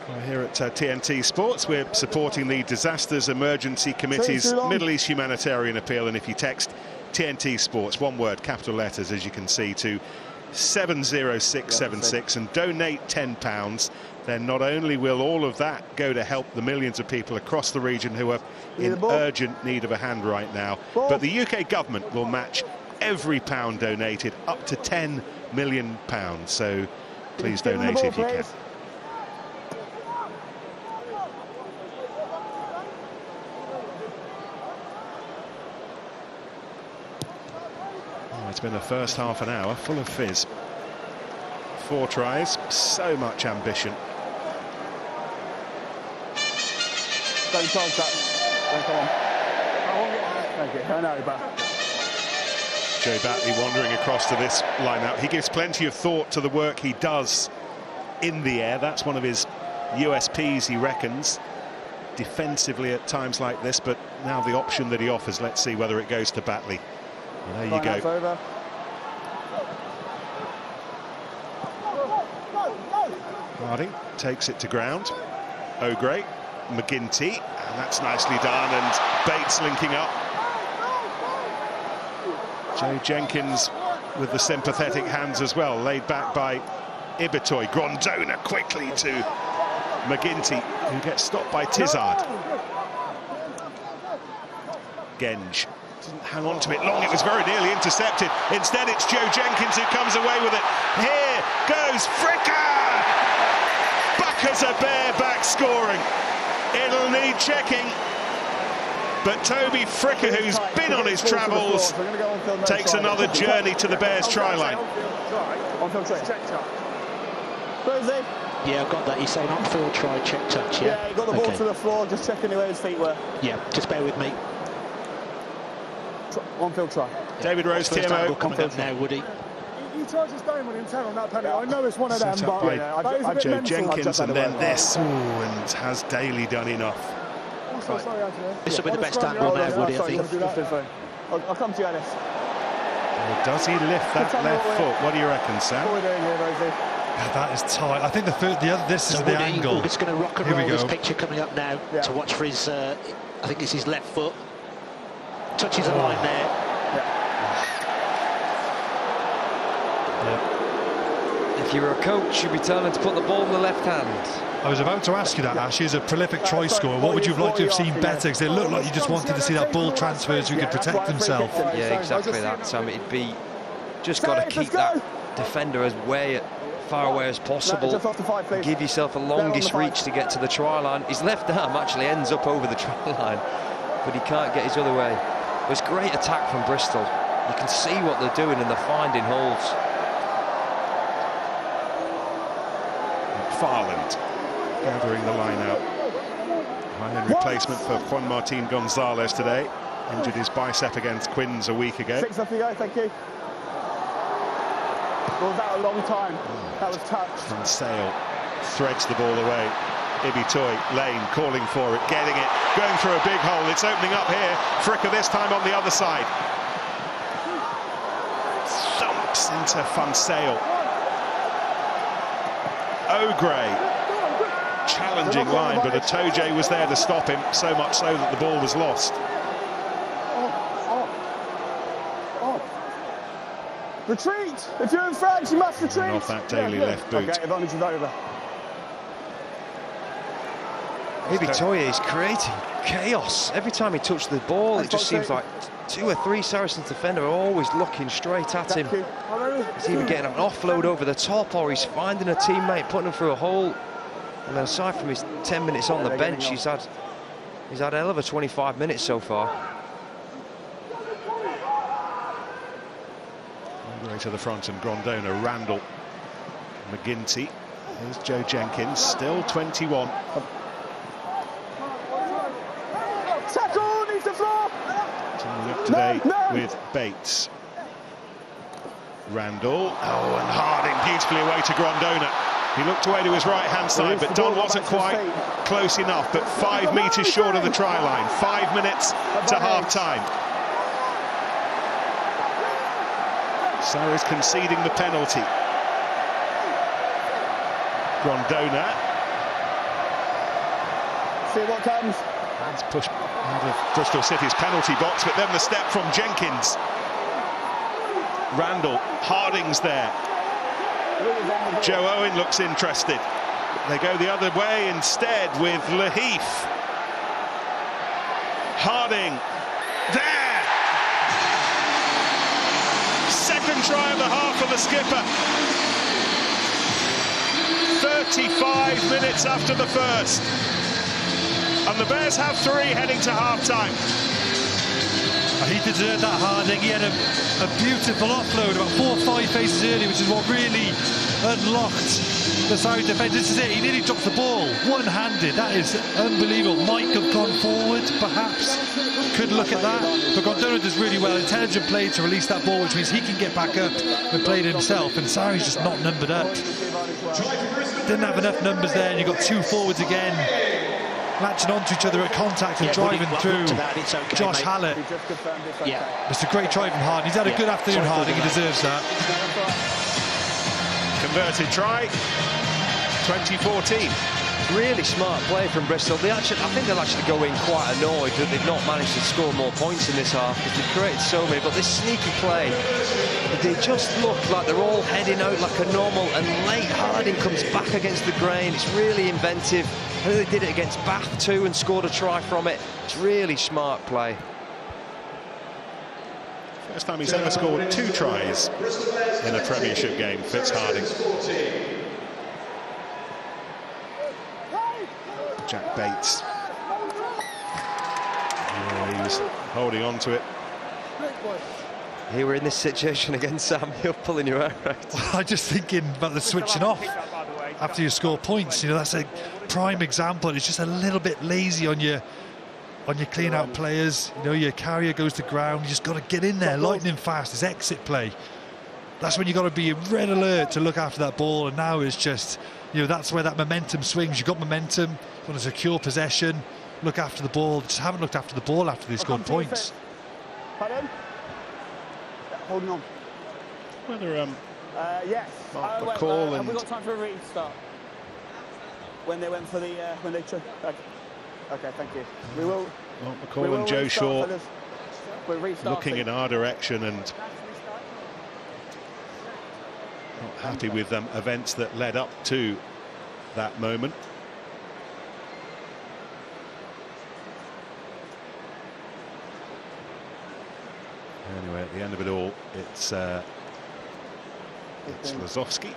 [SPEAKER 1] Well, here at TNT Sports, we're supporting the Disasters Emergency Committee's Middle East Humanitarian Appeal, and if you text TNT Sports, one word, capital letters, as you can see, to 70676 and donate £10, then not only will all of that go to help the millions of people across the region who are in urgent need of a hand right now, but the UK government will match every pound donated up to £10 million. So please donate if you can. It's been the first half an hour full of fizz. 4 tries, so much ambition.
[SPEAKER 2] Don't charge that. Come on. I won't get thank you. I know, but
[SPEAKER 1] Joe Batley wandering across to this line-out. He gives plenty of thought to the work he does in the air. That's one of his USPs, he reckons, defensively at times like this, but now the option that he offers, let's see whether it goes to Batley. Well, there you go.
[SPEAKER 2] Over.
[SPEAKER 1] Harding takes it to ground. O'Gray, McGinty, and that's nicely done, and Bates linking up. Joe Jenkins with the sympathetic hands as well, laid back by Ibitoy. Grondona quickly to McGinty, who gets stopped by Tizard. Genge didn't hang on to it long, it was very nearly intercepted. Instead it's Joe Jenkins who comes away with it. Here goes Fricker! Buckers a Bear back scoring. It'll need checking. But Toby Fricker, who's been on his travels, takes another journey to the Bears try line.
[SPEAKER 6] Yeah, I've got that. You're saying on-field try, check touch, yeah?
[SPEAKER 2] Yeah, he got the ball to the floor, just checking where his feet were.
[SPEAKER 6] Yeah, just bear with me.
[SPEAKER 2] On-field try.
[SPEAKER 1] David Rose,
[SPEAKER 6] First angle
[SPEAKER 1] TMO.
[SPEAKER 6] coming up now, Woody.
[SPEAKER 5] He charges down when on that penalty. I know it's one of them,
[SPEAKER 1] Set up
[SPEAKER 5] but
[SPEAKER 1] by Joe Jenkins, and then this. Ooh, and has Daly done enough?
[SPEAKER 5] Right. Sorry, Anthony.
[SPEAKER 6] This will be the best angle now, Woody, I think.
[SPEAKER 2] I'll come to you, Ellis.
[SPEAKER 1] Well, does he lift that left foot? What do you reckon, Sam?
[SPEAKER 2] What are we doing here, Rosie?
[SPEAKER 4] That is tight. I think this is the
[SPEAKER 6] Woody,
[SPEAKER 4] angle.
[SPEAKER 6] It's going to rock and
[SPEAKER 4] Here we
[SPEAKER 6] roll, this
[SPEAKER 4] go.
[SPEAKER 6] picture coming up now to watch for his, I think it's his left foot. Touches a line there.
[SPEAKER 3] If you were a coach, you'd be telling him to put the ball in the left hand.
[SPEAKER 4] I was about to ask you that, Ash. He's a prolific try scorer. What would you have liked to have seen better? Because it looked like you just wanted to see that ball transfer so he could protect himself.
[SPEAKER 3] Yeah, exactly that, Sam. It'd be just got to keep that defender as far away as possible. Give yourself a longest reach to get to the try line. His left arm actually ends up over the try line, but he can't get his other way. It was great attack from Bristol. You can see what they're doing and they're finding holes.
[SPEAKER 1] Farland gathering the line out. High-end replacement for Juan Martin Gonzalez today. Injured his bicep against Quins a week ago.
[SPEAKER 2] 6 off you go, thank you. Was that a long time? That was touched.
[SPEAKER 1] Van Sale threads the ball away. Ibitoy, Lane calling for it, getting it, going through a big hole. It's opening up here. Fricker this time on the other side. Thumps into Van Sale. O'Gray, challenging line, but Atoje was there to stop him, so much so that the ball was lost.
[SPEAKER 2] Retreat! If you're in France, you must retreat!
[SPEAKER 1] And off that Daly left boot.
[SPEAKER 2] Okay, advantage is over.
[SPEAKER 3] Ibitoye is creating chaos. Every time he touched the ball, it just seems like 2 or 3 Saracens defenders are always looking straight at him. He's either getting an offload over the top or he's finding a teammate, putting him through a hole. And then aside from his 10 minutes on the bench, he's had a hell of a 25 minutes so far.
[SPEAKER 1] All the way to the front, and Grondona, Randall, McGinty. Here's Joe Jenkins, still 21.
[SPEAKER 2] Tackle, needs the floor!
[SPEAKER 1] Look today with Bates. Randall, and Harding beautifully away to Grondona. He looked away to his right-hand side, but Don wasn't quite close enough, but 5 metres short of the try line. 5 minutes to half-time. Saracens conceding the penalty. Grondona.
[SPEAKER 2] See what comes.
[SPEAKER 1] Hands pushed out of Bristol City's penalty box, but then the step from Jenkins. Randall, Harding's there. Joe Owen looks interested. They go the other way instead with Laheath. Harding, there! Second try of the half for the skipper. 35 minutes after the first. And the Bears have 3 heading to half-time.
[SPEAKER 4] He deserved that, Harding. He had a beautiful offload about 4 or 5 paces early, which is what really unlocked the Saracens defence. This is it, he nearly dropped the ball one-handed. That is unbelievable. Might have gone forward, perhaps. Could look at that. But Grondona does really well. Intelligent play to release that ball, which means he can get back up and play it himself. And Sarri's just not numbered up. Didn't have enough numbers there, and you've got 2 forwards again, latching onto each other at contact and driving through.
[SPEAKER 6] Okay,
[SPEAKER 4] Josh
[SPEAKER 6] mate.
[SPEAKER 4] Hallett.
[SPEAKER 6] Yeah.
[SPEAKER 4] It's a great try from Harding. He's had a good afternoon, Harding. He deserves that.
[SPEAKER 1] Converted try, 2014.
[SPEAKER 3] Really smart play from Bristol. I think they'll actually go in quite annoyed that they've not managed to score more points in this half because they've created so many. But this sneaky play, they just look like they're all heading out like a normal, and late Harding comes back against the grain. It's really inventive. I think they did it against Bath too and scored a try from it. It's really smart play.
[SPEAKER 1] First time he's ever scored 2 tries in a Premiership game, Fitz Harding. Jack Bates. Yeah, he's holding on to it.
[SPEAKER 3] Here we're in this situation again, Sam. You're pulling your hair out.
[SPEAKER 4] I'm just thinking about the switching off after you score points. You know, that's a prime example. It's just a little bit lazy on your clean out players. You know, your carrier goes to ground. You just got to get in there, lightning fast. It's exit play. That's when you got to be red alert to look after that ball. And now it's just, you know, that's where that momentum swings. You've got momentum, you want to secure possession, look after the ball. Just haven't looked after the ball after they scored points.
[SPEAKER 2] Pardon? Holding on.
[SPEAKER 1] Whether
[SPEAKER 2] yes.
[SPEAKER 1] Mark McCall
[SPEAKER 2] have
[SPEAKER 1] and
[SPEAKER 2] we got time for a restart? When they went for the when they took. Okay, thank you. We will.
[SPEAKER 1] Mark McCall and Joe Shaw
[SPEAKER 2] we're
[SPEAKER 1] looking in our direction and not happy with events that led up to that moment. Anyway, at the end of it all, it's Lazowski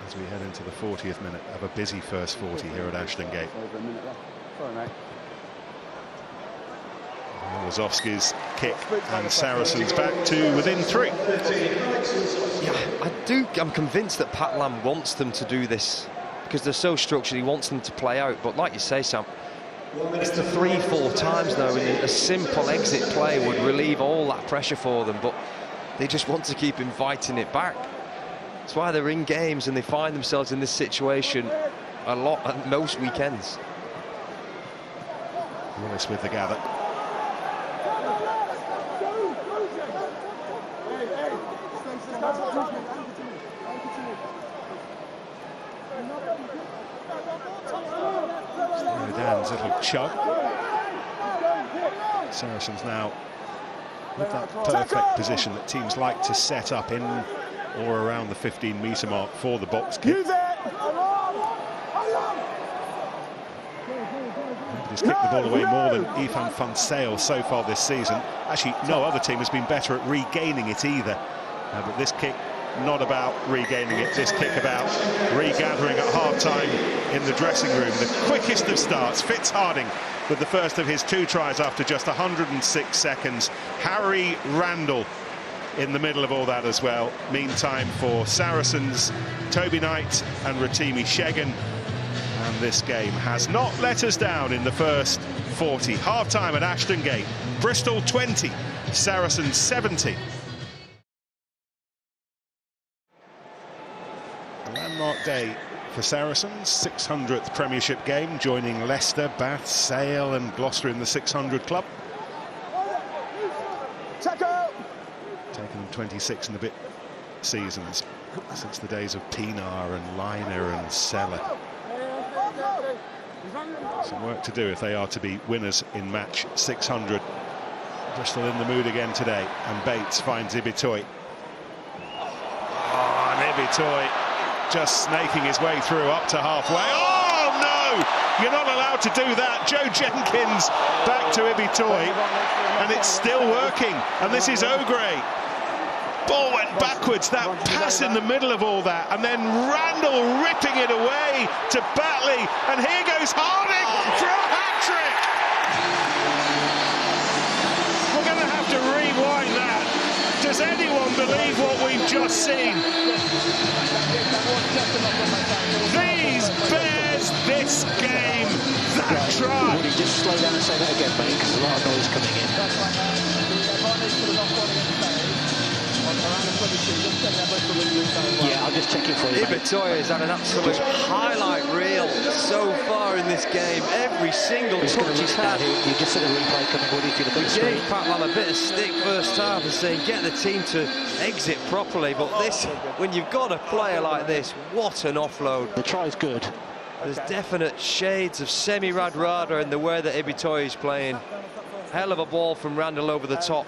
[SPEAKER 1] as we head into the 40th minute of a busy first 40 here at Ashton Gate.
[SPEAKER 2] Over a minute left. Sorry, mate.
[SPEAKER 1] Lazowski's kick and Saracens back to within 3.
[SPEAKER 3] Yeah, I'm convinced that Pat Lam wants them to do this because they're so structured. He wants them to play out, but like you say, Sam, it's the 3-4 times now, and a simple exit play would relieve all that pressure for them, but they just want to keep inviting it back. That's why they're in games and they find themselves in this situation a lot at most weekends.
[SPEAKER 1] Wallace with the gather. Dan's little chug. Saracens now with that perfect position that teams like to set up in or around the 15-metre mark for the box kick. Nobody's kicked the ball away more than Ifan van Sale so far this season. Actually, no other team has been better at regaining it either. But this kick, not about regaining it, this kick about regathering at half-time in the dressing room. The quickest of starts, Fitz Harding with the first of his 2 tries after just 106 seconds. Harry Randall in the middle of all that as well. Meantime for Saracens, Toby Knight and Rotimi Shegan. And this game has not let us down in the first 40. Half-time at Ashton Gate. Bristol 20, Saracens 70. A landmark day for Saracens, 600th Premiership game, joining Leicester, Bath, Sale and Gloucester in the 600 club. Taken them 26 and a bit seasons since the days of Pienaar and Liner and Seller. Some work to do if they are to be winners in match 600. Bristol in the mood again today, and Bates finds Ibitoy. Oh, and Ibitoy just snaking his way through up to halfway. Oh no! You're not allowed to do that. Joe Jenkins back to Ibitoy, and it's still working. And this is O'Gray. Ball went backwards, that pass in the middle of all that, and then Randall ripping it away to Batley, and here goes Harding for a hat-trick! We're going to have to rewind that. Does anyone believe what we've just seen? These Bears, this game, that try!
[SPEAKER 6] Would you just slow down and say that again, mate, because a lot of noise coming in. Yeah, I'll just check it for you.
[SPEAKER 3] Ibitoy has had an absolute highlight reel so far in this game. Every single touch he's had.
[SPEAKER 6] You just see the replay coming, Woody, if you look at the screen.
[SPEAKER 3] Gave Pat Lam a bit of stick first half and saying get the team to exit properly, but this, when you've got a player like this, what an offload.
[SPEAKER 6] The try's good,
[SPEAKER 3] There's definite shades of semi-Radradra in the way that Ibitoye is playing. Hell of a ball from Randall over the top.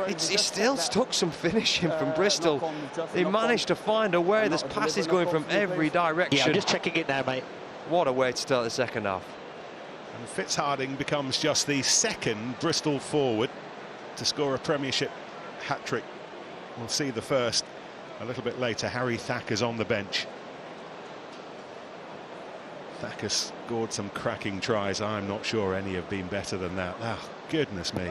[SPEAKER 3] It still took some finishing from Bristol. They managed to find a way. There's passes going from every direction.
[SPEAKER 6] Yeah, I'm just checking it now, mate.
[SPEAKER 3] What a way to start the second half.
[SPEAKER 1] And Fitzharding becomes just the second Bristol forward to score a Premiership hat-trick. We'll see the first a little bit later. Harry Thacker's on the bench. Thacker scored some cracking tries. I'm not sure any have been better than that. Oh, goodness me.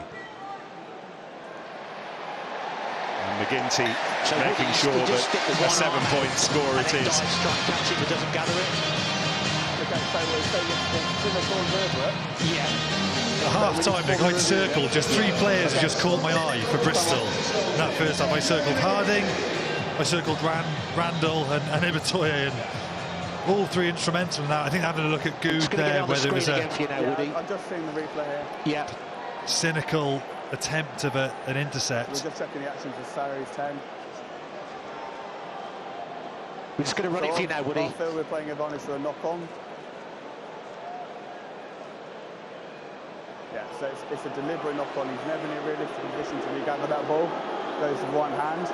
[SPEAKER 1] And McGinty making sure that a 7-point score it is.
[SPEAKER 4] A half-time, the right circle, just 3 players have just caught my eye for Bristol. In that first half, I circled Harding, I circled Randall and Ibitoye, and all 3 instrumental in that. I think having a look at Good there, whether it was a
[SPEAKER 2] I've just seen the replay here.
[SPEAKER 6] Yeah.
[SPEAKER 4] cynical attempt of an intercept.
[SPEAKER 2] We're just checking the actions of Saracens 10.
[SPEAKER 6] We're just going to run it for you now, Woody.
[SPEAKER 2] I feel we're playing advantage for a knock-on. Yeah, so it's a deliberate knock-on. He's never in a realistic position to regather that ball. Goes with one hand.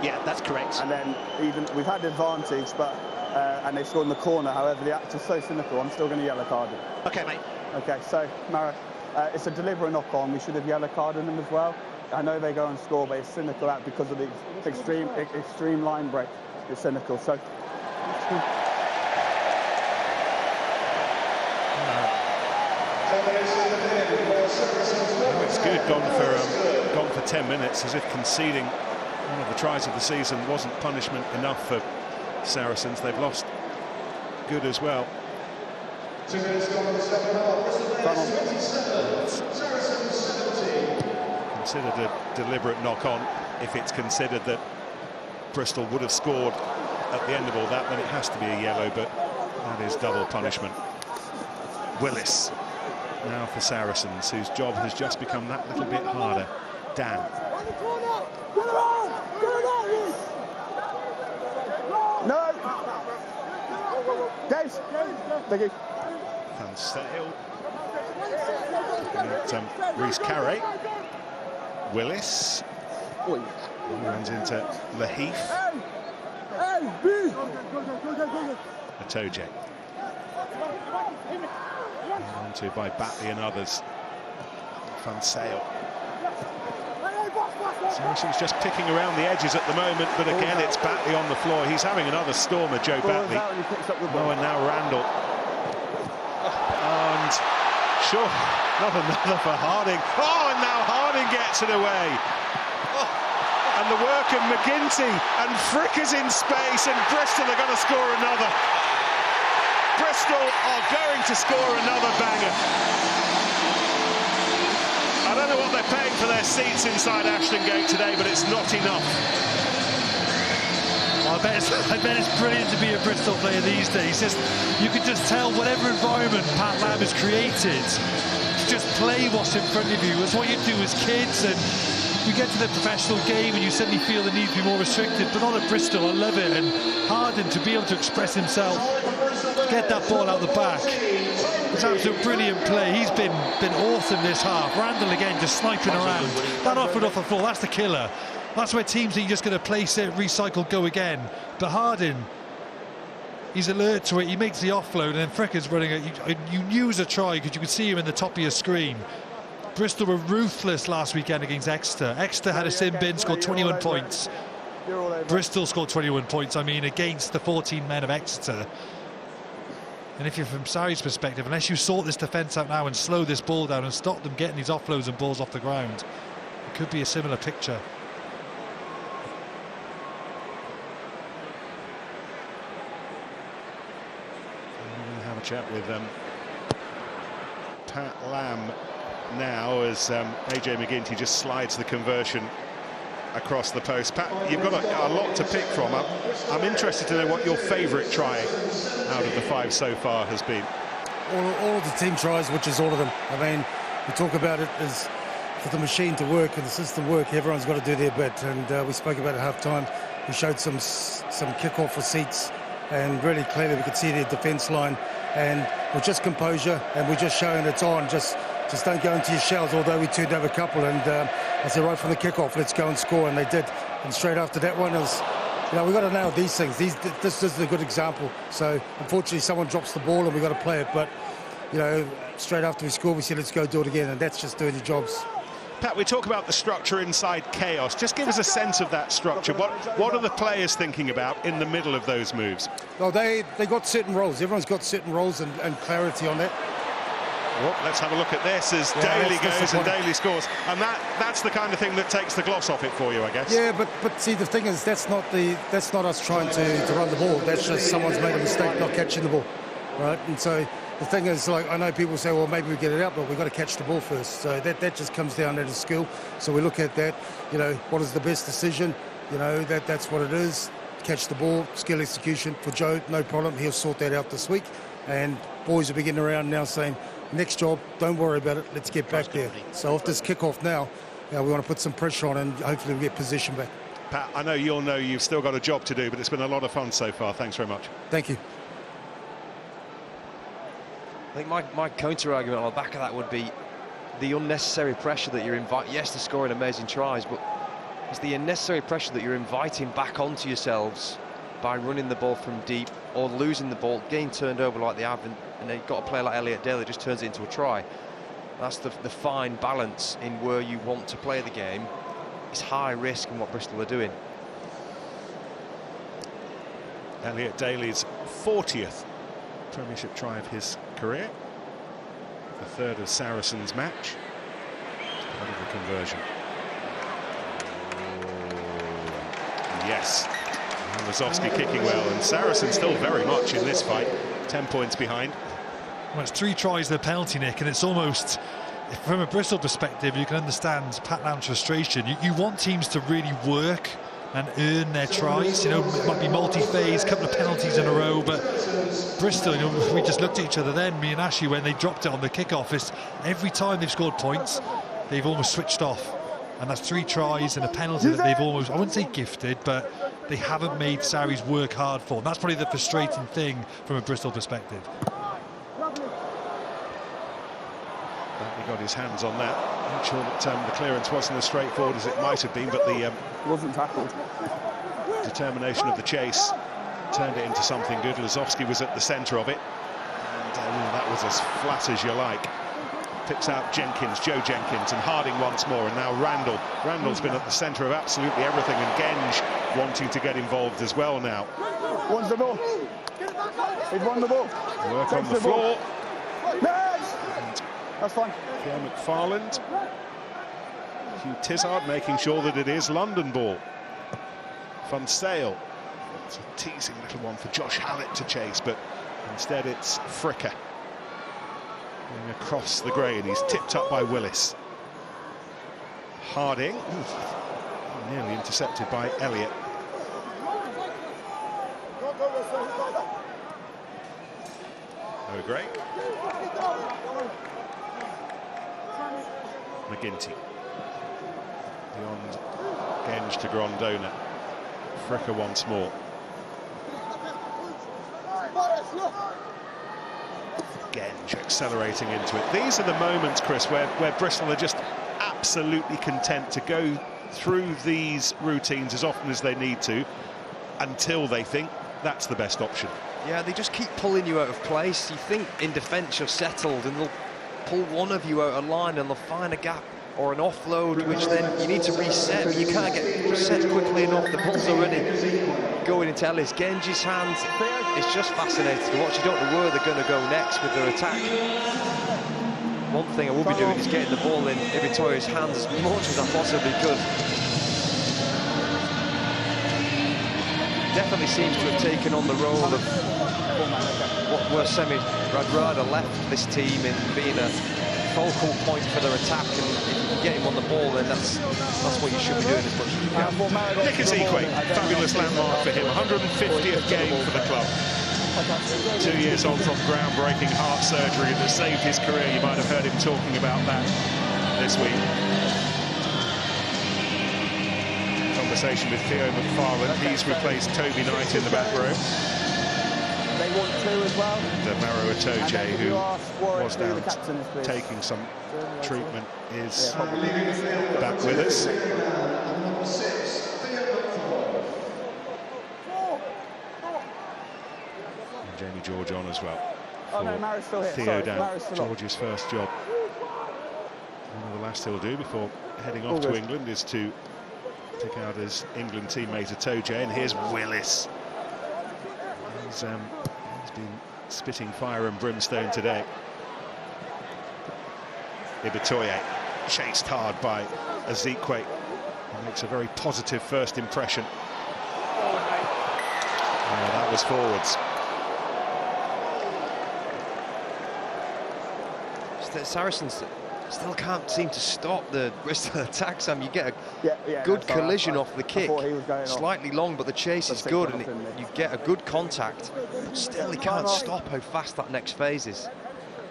[SPEAKER 6] Yeah, that's correct.
[SPEAKER 2] And then even we've had advantage, but and they scored in the corner. However, the act is so cynical. I'm still going to yellow card him.
[SPEAKER 6] Okay, mate.
[SPEAKER 2] Okay, so Mara, it's a deliberate knock-on. We should have yellow carded him as well. I know they go and score, but it's cynical act because of the extreme line break. It's cynical. So.
[SPEAKER 1] It's good, gone for 10 minutes, as if conceding one of the tries of the season wasn't punishment enough for Saracens. They've lost Good as well.
[SPEAKER 7] 2 minutes gone in the second half.
[SPEAKER 1] Considered a deliberate knock-on. If it's considered that Bristol would have scored at the end of all that, then it has to be a yellow, but that is double punishment. Willis now for Saracens, whose job has just become that little bit harder. Dan.
[SPEAKER 2] No! Guys! Thank you.
[SPEAKER 1] Van Stale. Reece Carey. Willis. Runs into Laheath. Atoje. On to by Batley and others. Van Sale. Saracens just picking around the edges at the moment, but again it's Batley on the floor. He's having another stormer, Joe Batley. Oh, and now Randall. And sure, not another for Harding. Oh, and now Harding gets it away. And the work of McGinty, and Frick is in space, and Bristol are going to score another. Bristol are going to score another banger. I don't know what they're paying for their seats inside Ashton Gate today, but it's not enough.
[SPEAKER 4] Well, I bet it's brilliant to be a Bristol player these days. You can just tell whatever environment Pat Lam has created, just play what's in front of you. It's what you do as kids, and you get to the professional game and you suddenly feel the need to be more restricted, but not at Bristol. I love it. And Harding to be able to express himself, get that ball out the back. It's absolute brilliant play. He's been awesome this half. Randall again just sniping around. That offered off the floor, that's the killer. That's where teams are just going to place it, recycle, go again. But Harding, he's alert to it. He makes the offload, and then Fricker's running it. You knew it was a try because you could see him in the top of your screen. Bristol were ruthless last weekend against Exeter. Exeter had a sin bin, scored 21 points. Bristol scored 21 points, I mean, against the 14 men of Exeter. And if you're from Sarri's perspective, unless you sort this defence out now and slow this ball down and stop them getting these offloads and balls off the ground, it could be a similar picture.
[SPEAKER 1] We're going to have a chat with Pat Lam now as AJ McGinty just slides the conversion across the post. Pat, you've got a lot to pick from. I'm interested to know what your favourite try out of the 5 so far has been.
[SPEAKER 10] All of the team tries, which is all of them. I mean, we talk about it as for the machine to work and the system work, everyone's got to do their bit. And we spoke about it at half-time. We showed some kick-off receipts, and really clearly we could see their defence line and we're just composure, and we're just showing it's on. Just don't go into your shells, although we turned over a couple. And I said right from the kickoff, let's go and score, and they did. And straight after that one, it was, we've got to nail these things. This is a good example. So unfortunately, someone drops the ball, and we've got to play it. But, straight after we scored, we said, let's go do it again, and that's just doing your jobs.
[SPEAKER 1] Pat, we talk about the structure inside chaos. Just give us a sense of that structure. What are the players thinking about in the middle of those moves?
[SPEAKER 10] Well, they got certain roles. Everyone's got certain roles and clarity on that.
[SPEAKER 1] Well, let's have a look at this as Daly goes and Daly scores. And that's the kind of thing that takes the gloss off it for you, I guess.
[SPEAKER 10] Yeah, but see, the thing is, that's not us trying to run the ball. That's just someone's made a mistake not catching the ball, right? And so the thing is, I know people say, well, maybe we get it out, but we've got to catch the ball first. So that just comes down to skill. So we look at that, what is the best decision? That's what it is. Catch the ball, skill execution. For Joe, no problem. He'll sort that out this week. And boys will be getting around now saying, next job, don't worry about it, let's get back there. So off this kickoff now, we want to put some pressure on and hopefully we get position back.
[SPEAKER 1] Pat, I know you've still got a job to do, but it's been a lot of fun so far. Thanks very much.
[SPEAKER 10] Thank you.
[SPEAKER 3] I think my counter-argument on the back of that would be the unnecessary pressure that you're inviting. Yes, they're scoring amazing tries, but it's the unnecessary pressure that you're inviting back onto yourselves by running the ball from deep or losing the ball, getting turned over like they have, and they've got a player like Elliot Daly just turns it into a try. That's the fine balance in where you want to play the game. It's high risk in what Bristol are doing.
[SPEAKER 1] Elliot Daly's 40th Premiership try of his career, the third of Saracens' match. Part of the conversion. Yes, Lazowski kicking well, and Saracens still very much in this fight, 10 points behind.
[SPEAKER 4] Well, it's 3 tries, the penalty, Nick, and it's almost, from a Bristol perspective, you can understand Pat Lam's frustration. You want teams to really work and earn their tries. It might be multi-phase, couple of penalties in a row, but Bristol, we just looked at each other then, me and Ashley, when they dropped it on the kick-off. Every time they've scored points, they've almost switched off. And that's 3 tries and a penalty that they've almost, I wouldn't say gifted, but they haven't made Sarries work hard for. And that's probably the frustrating thing from a Bristol perspective.
[SPEAKER 1] He got his hands on that. Not sure that the clearance wasn't as straightforward as it might have been, but the
[SPEAKER 2] wasn't tackled.
[SPEAKER 1] Determination of the chase turned it into something good. Lazowski was at the centre of it, and that was as flat as you like. Picks out Joe Jenkins, and Harding once more, and now Randall. Randall's been at the centre of absolutely everything, and Genge wanting to get involved as well now.
[SPEAKER 2] Wants the ball. He's won the ball.
[SPEAKER 1] Work on the floor.
[SPEAKER 2] That's fine.
[SPEAKER 1] Pierre McFarland. Hugh Tizard making sure that it is London ball. Van Steyl. It's a teasing little one for Josh Hallett to chase, but instead it's Fricker going across the grey, and he's tipped up by Willis. Harding, nearly intercepted by Elliott. O'Grady. McGinty. Beyond Genge to Grondona. Fricker once more. Genge accelerating into it. These are the moments, Chris, where Bristol are just absolutely content to go through these routines as often as they need to until they think that's the best option.
[SPEAKER 3] Yeah, they just keep pulling you out of place. You think in defence you're settled, and they'll pull one of you out of line and they'll find a gap or an offload, which then you need to reset, but you can't get reset quickly enough. The ball's already going into Ellis Genge's hands. It's just fascinating to watch. You don't know where they're going to go next with their attack. One thing I will be doing is getting the ball in Ibitoi's hands as much as I possibly could. Definitely seems to have taken on the role of what were Semi Radradra left this team in being a focal point for their attack, and if you can get him on the ball, then that's what you should be doing as much as you can.
[SPEAKER 1] Nick Ezekwe, fabulous landmark for him, 150th game for the club. 2 years on from groundbreaking heart surgery that saved his career. You might have heard him talking about that this week. Conversation with Theo McFarland. He's replaced Toby Knight in the back row.
[SPEAKER 2] They want 2 as well.
[SPEAKER 1] And Maro Itoje, who was
[SPEAKER 2] who
[SPEAKER 1] down
[SPEAKER 2] the captain is, please.
[SPEAKER 1] taking some treatment, is back with us. And Jamie George on as well.
[SPEAKER 2] Oh no, Maro's still here.
[SPEAKER 1] Theo
[SPEAKER 2] Sorry,
[SPEAKER 1] down,
[SPEAKER 2] Maro's still
[SPEAKER 1] George's first job. One of the last he'll do before heading off to England is to pick out his England teammate Itoje, and here's Willis. He's been spitting fire and brimstone today. Ibitoye chased hard by Ezekwe. He makes a very positive first impression. That was forwards.
[SPEAKER 3] The Saracens still can't seem to stop the Bristol attack, Sam. You get a good collision off the kick, slightly long, but the chase is good, and you get a good contact. Still, he can't stop how fast that next phase is.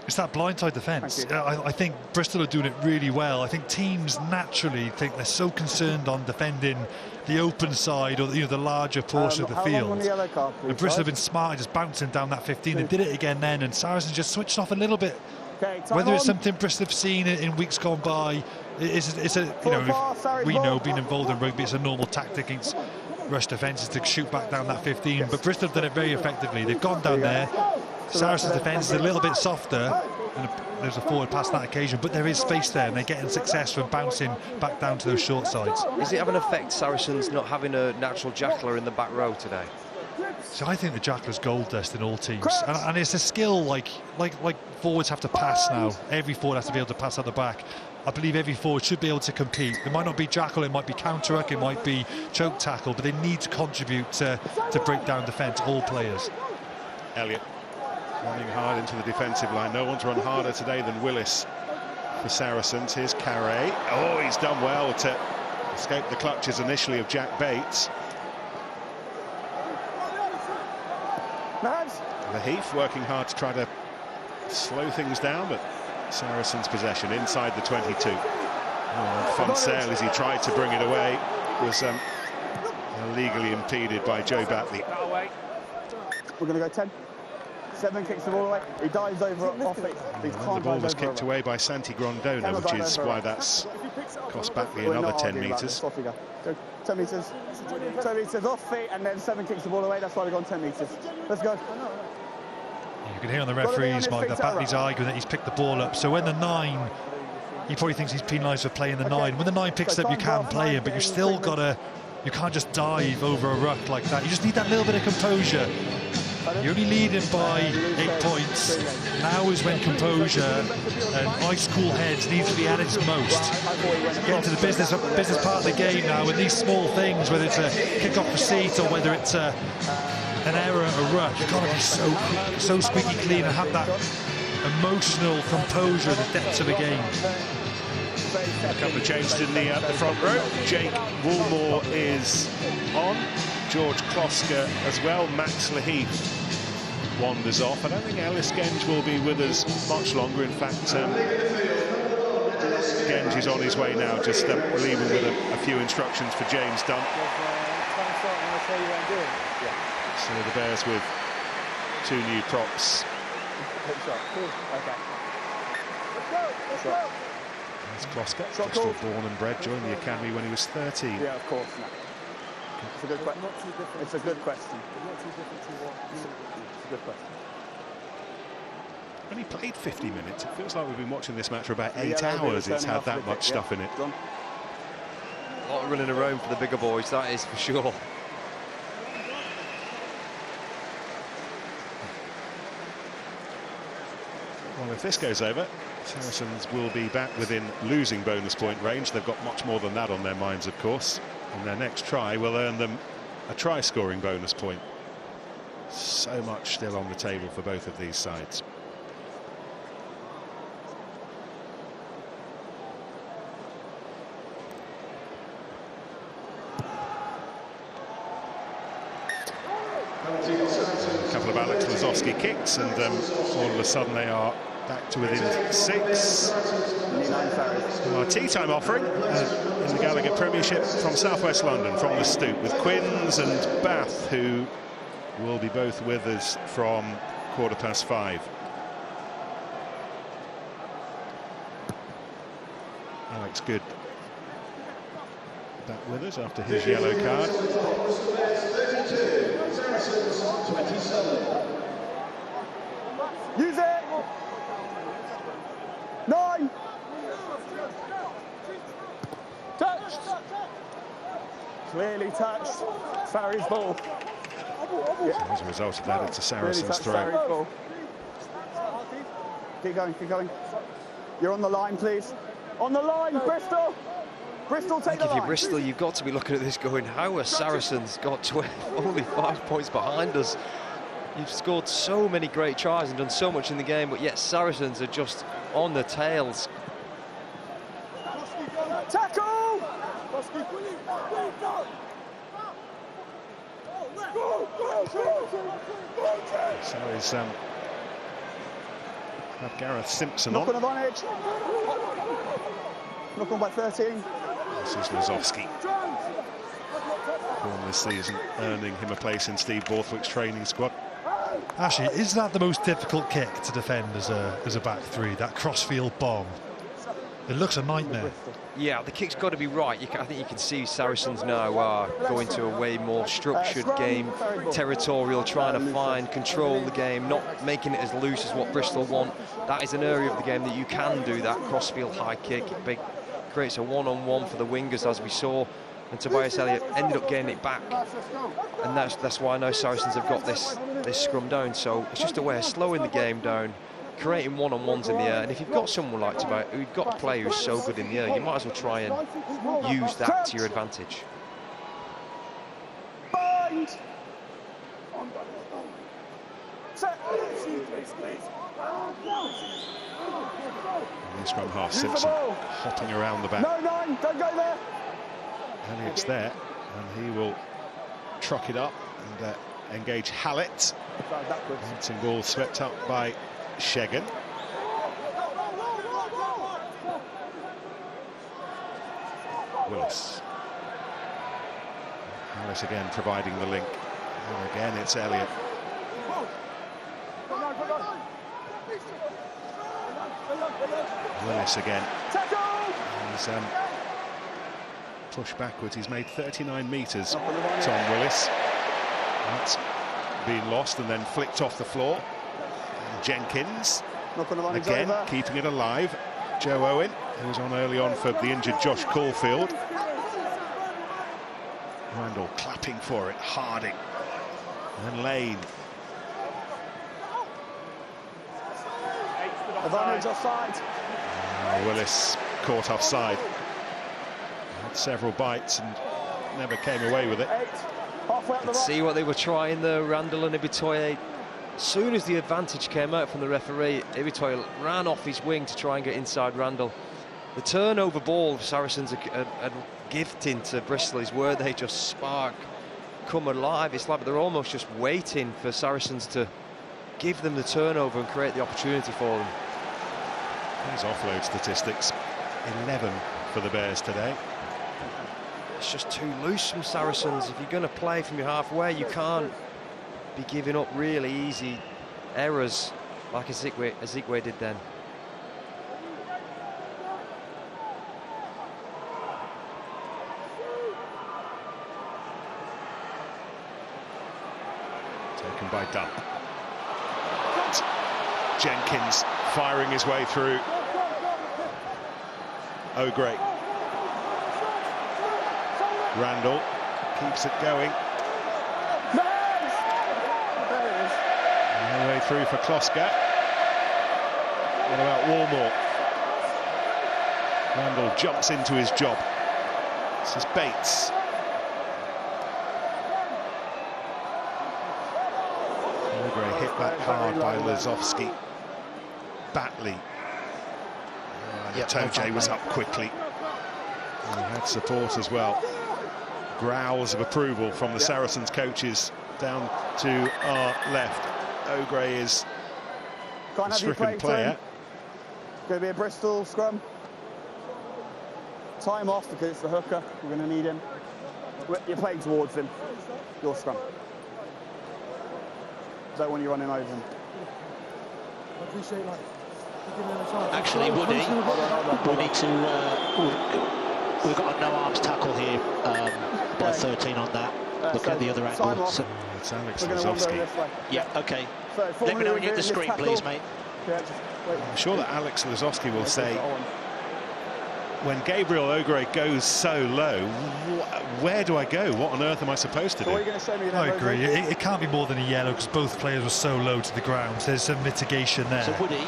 [SPEAKER 4] It's that blindside defence. I think Bristol are doing it really well. I think teams naturally think they're so concerned on defending the open side, or the larger portion of the field. And Bristol have been smart, just bouncing down that 15. They did it again then, and Saracens just switched off a little bit. Whether it's something Bristol have seen in weeks gone by, we know, being involved in rugby, it's a normal tactic against rush defences to shoot back down that 15. But Bristol have done it very effectively. They've gone down there. Saracens' defence is a little bit softer, and there's a forward past that occasion, but there is space there, and they're getting success from bouncing back down to those short sides.
[SPEAKER 3] Is it having an effect, Saracens not having a natural jackler in the back row today?
[SPEAKER 4] So I think the jackler's gold dust in all teams, and it's a skill like forwards have to pass now. Every forward has to be able to pass at the back. I believe every forward should be able to compete. It might not be jackal, it might be counter-ruck, it might be choke tackle, but they need to contribute to break down defence, all players.
[SPEAKER 1] Elliott running hard into the defensive line. No one's run harder today than Willis for Saracens. Here's Carré. Oh, he's done well to escape the clutches initially of Jack Bates. The Heath working hard to try to slow things down, but Saracens' possession inside the 22. Funsell, as he tried to bring it away, was illegally impeded by Joe Batley.
[SPEAKER 2] We're going to go 10. 7 kicks the ball away. He dives over off it.
[SPEAKER 1] The ball was kicked away by Santi Grondona, which is why that's cost Batley another 10 metres.
[SPEAKER 2] 10 metres. 10 metres off feet, and then 7 kicks the ball away. That's why we've gone 10 metres. Let's go.
[SPEAKER 4] You can hear on the referees, Mike, that Batley's arguing that he's picked the ball up. So when the 9, he probably thinks he's penalised for playing the 9. When the 9 picks it up, you can play him, but you've still got to, you can't just dive over a ruck like that. You just need that little bit of composure. You're only leading by 8 points. Now is when composure and ice-cool heads need to be at its most. Get into the business part of the game now, and these small things, whether it's a kick off the seat or whether it's an error, a ruck, you've got to be so squeaky clean and have that emotional composure in the depths of a game.
[SPEAKER 1] A couple of changes in the front row. Jake Woolmore is on. George Kloska as well. Max Laheath wanders off. I don't think Ellis Genge will be with us much longer. In fact, Genge is on his way now, just leaving with a few instructions for James Dunn. So the Bears with 2 new props. That's Kloska, Bristol born and bred, joined the academy when he was 13.
[SPEAKER 2] Yeah, of course. No. It's a good question. It's a good question. It's a good question.
[SPEAKER 1] When he played 50 minutes, it feels like we've been watching this match for about 8 hours. It's had that much stuff in it.
[SPEAKER 3] A lot of running around for the bigger boys, that is for sure.
[SPEAKER 1] Well, if this goes over, Saracens will be back within losing bonus point range. They've got much more than that on their minds, of course. And their next try will earn them a try-scoring bonus point. So much still on the table for both of these sides. A couple of Alex Lazowski kicks, and all of a sudden they are back to within 6. Our tea time offering in the Gallagher Premiership from South West London, from the Stoop, with Quinns and Bath, who will be both with us from 5:15. Alex Good back with us after his yellow card.
[SPEAKER 7] Bristol Bears 32, Saracens 27.
[SPEAKER 2] Use it! 9! Touched! Clearly touched. Sarri's ball.
[SPEAKER 1] So as a result of that, it's a Saracens throw.
[SPEAKER 2] Sarri's ball. Keep going, keep going. You're on the line, please. On the line, Bristol! Bristol, take the line.
[SPEAKER 3] If you're Bristol, you've got to be looking at this going, how are Saracens got 12, only 5 points behind us? You've scored so many great tries and done so much in the game, but yet Saracens are just on the tails.
[SPEAKER 2] Tackle!
[SPEAKER 1] So is have Gareth Simpson
[SPEAKER 2] Knock
[SPEAKER 1] on.
[SPEAKER 2] on advantage. Knock on by 13.
[SPEAKER 1] This is Lazowski. Born this season, earning him a place in Steve Borthwick's training squad.
[SPEAKER 4] Actually, is that the most difficult kick to defend as a back three? That crossfield bomb. It looks a nightmare.
[SPEAKER 3] Yeah, the kick's got to be right. I think you can see Saracens now are going to a way more structured game, territorial, trying to find, control the game, not making it as loose as what Bristol want. That is an area of the game that you can do, that crossfield high kick. It creates a one-on-one for the wingers, as we saw, and Tobias Elliott ended up getting it back. And that's why I know Saracens have got this scrum down. So it's just a way of slowing the game down, creating one-on-ones in the air. And if you've got someone like Tobias, who've got a player who's so good in the air, you might as well try and use that to your advantage.
[SPEAKER 2] Bind!
[SPEAKER 1] And the scrum half, Simpson hopping around the back.
[SPEAKER 2] No, 9, don't go there.
[SPEAKER 1] Elliott's there, and he will truck it up and engage Hallett. Bouncing ball swept up by Shegan. Willis. Harris again providing the link. And again it's Elliott. Willis again. He's pushed backwards. He's made 39 metres, Tom Willis. That's been lost and then flicked off the floor. And Jenkins again keeping it alive. Joe Owen, who was on early on for the injured Josh Caulfield. Randall clapping for it. Harding and Lane.
[SPEAKER 2] Advantage offside.
[SPEAKER 1] Willis caught offside. Had several bites and never came away with it.
[SPEAKER 3] Let's see what they were trying there, Randall and Ibitoye. As soon as the advantage came out from the referee, Ibitoye ran off his wing to try and get inside Randall. The turnover ball Saracens are gifting to Bristol is where they just spark, come alive. It's like they're almost just waiting for Saracens to give them the turnover and create the opportunity for them.
[SPEAKER 1] These offload statistics, 11 for the Bears today.
[SPEAKER 3] It's just too loose from Saracens. If you're going to play from your halfway, you can't be giving up really easy errors like Ezekwe did then.
[SPEAKER 1] Taken by Dunn. Jenkins firing his way through. O'Gray. Randall keeps it going. No way through for Kloska. What about Walmore? Randall jumps into his job. This is Bates. O'Gray hit back hard by Lazowski. Batley. Toje was up quickly. And he had support as well. Growls of approval from the Saracens coaches down to our left. O'Gray is a stricken player.
[SPEAKER 2] Going to be a Bristol scrum. Time off because it's the hooker. We're going to need him. You're playing towards him. Your scrum. don't want you running over him.
[SPEAKER 5] I appreciate that.
[SPEAKER 6] Actually, Woody, we need to. We've got a no arms tackle here by 13 on that. Look at the other angle. So,
[SPEAKER 1] It's Alex Lazowski.
[SPEAKER 6] yeah, okay. Let me know when you're at the screen, please, mate.
[SPEAKER 2] Yeah, just wait.
[SPEAKER 1] I'm sure that Alex Lazowski will say, when Gabriel Ogre goes so low, where do I go? What on earth am I supposed to do?
[SPEAKER 2] So what are you going to show me then,
[SPEAKER 4] I agree.
[SPEAKER 2] Rosie?
[SPEAKER 4] It can't be more than a yellow because both players were so low to the ground. There's some mitigation there.
[SPEAKER 6] So Woody,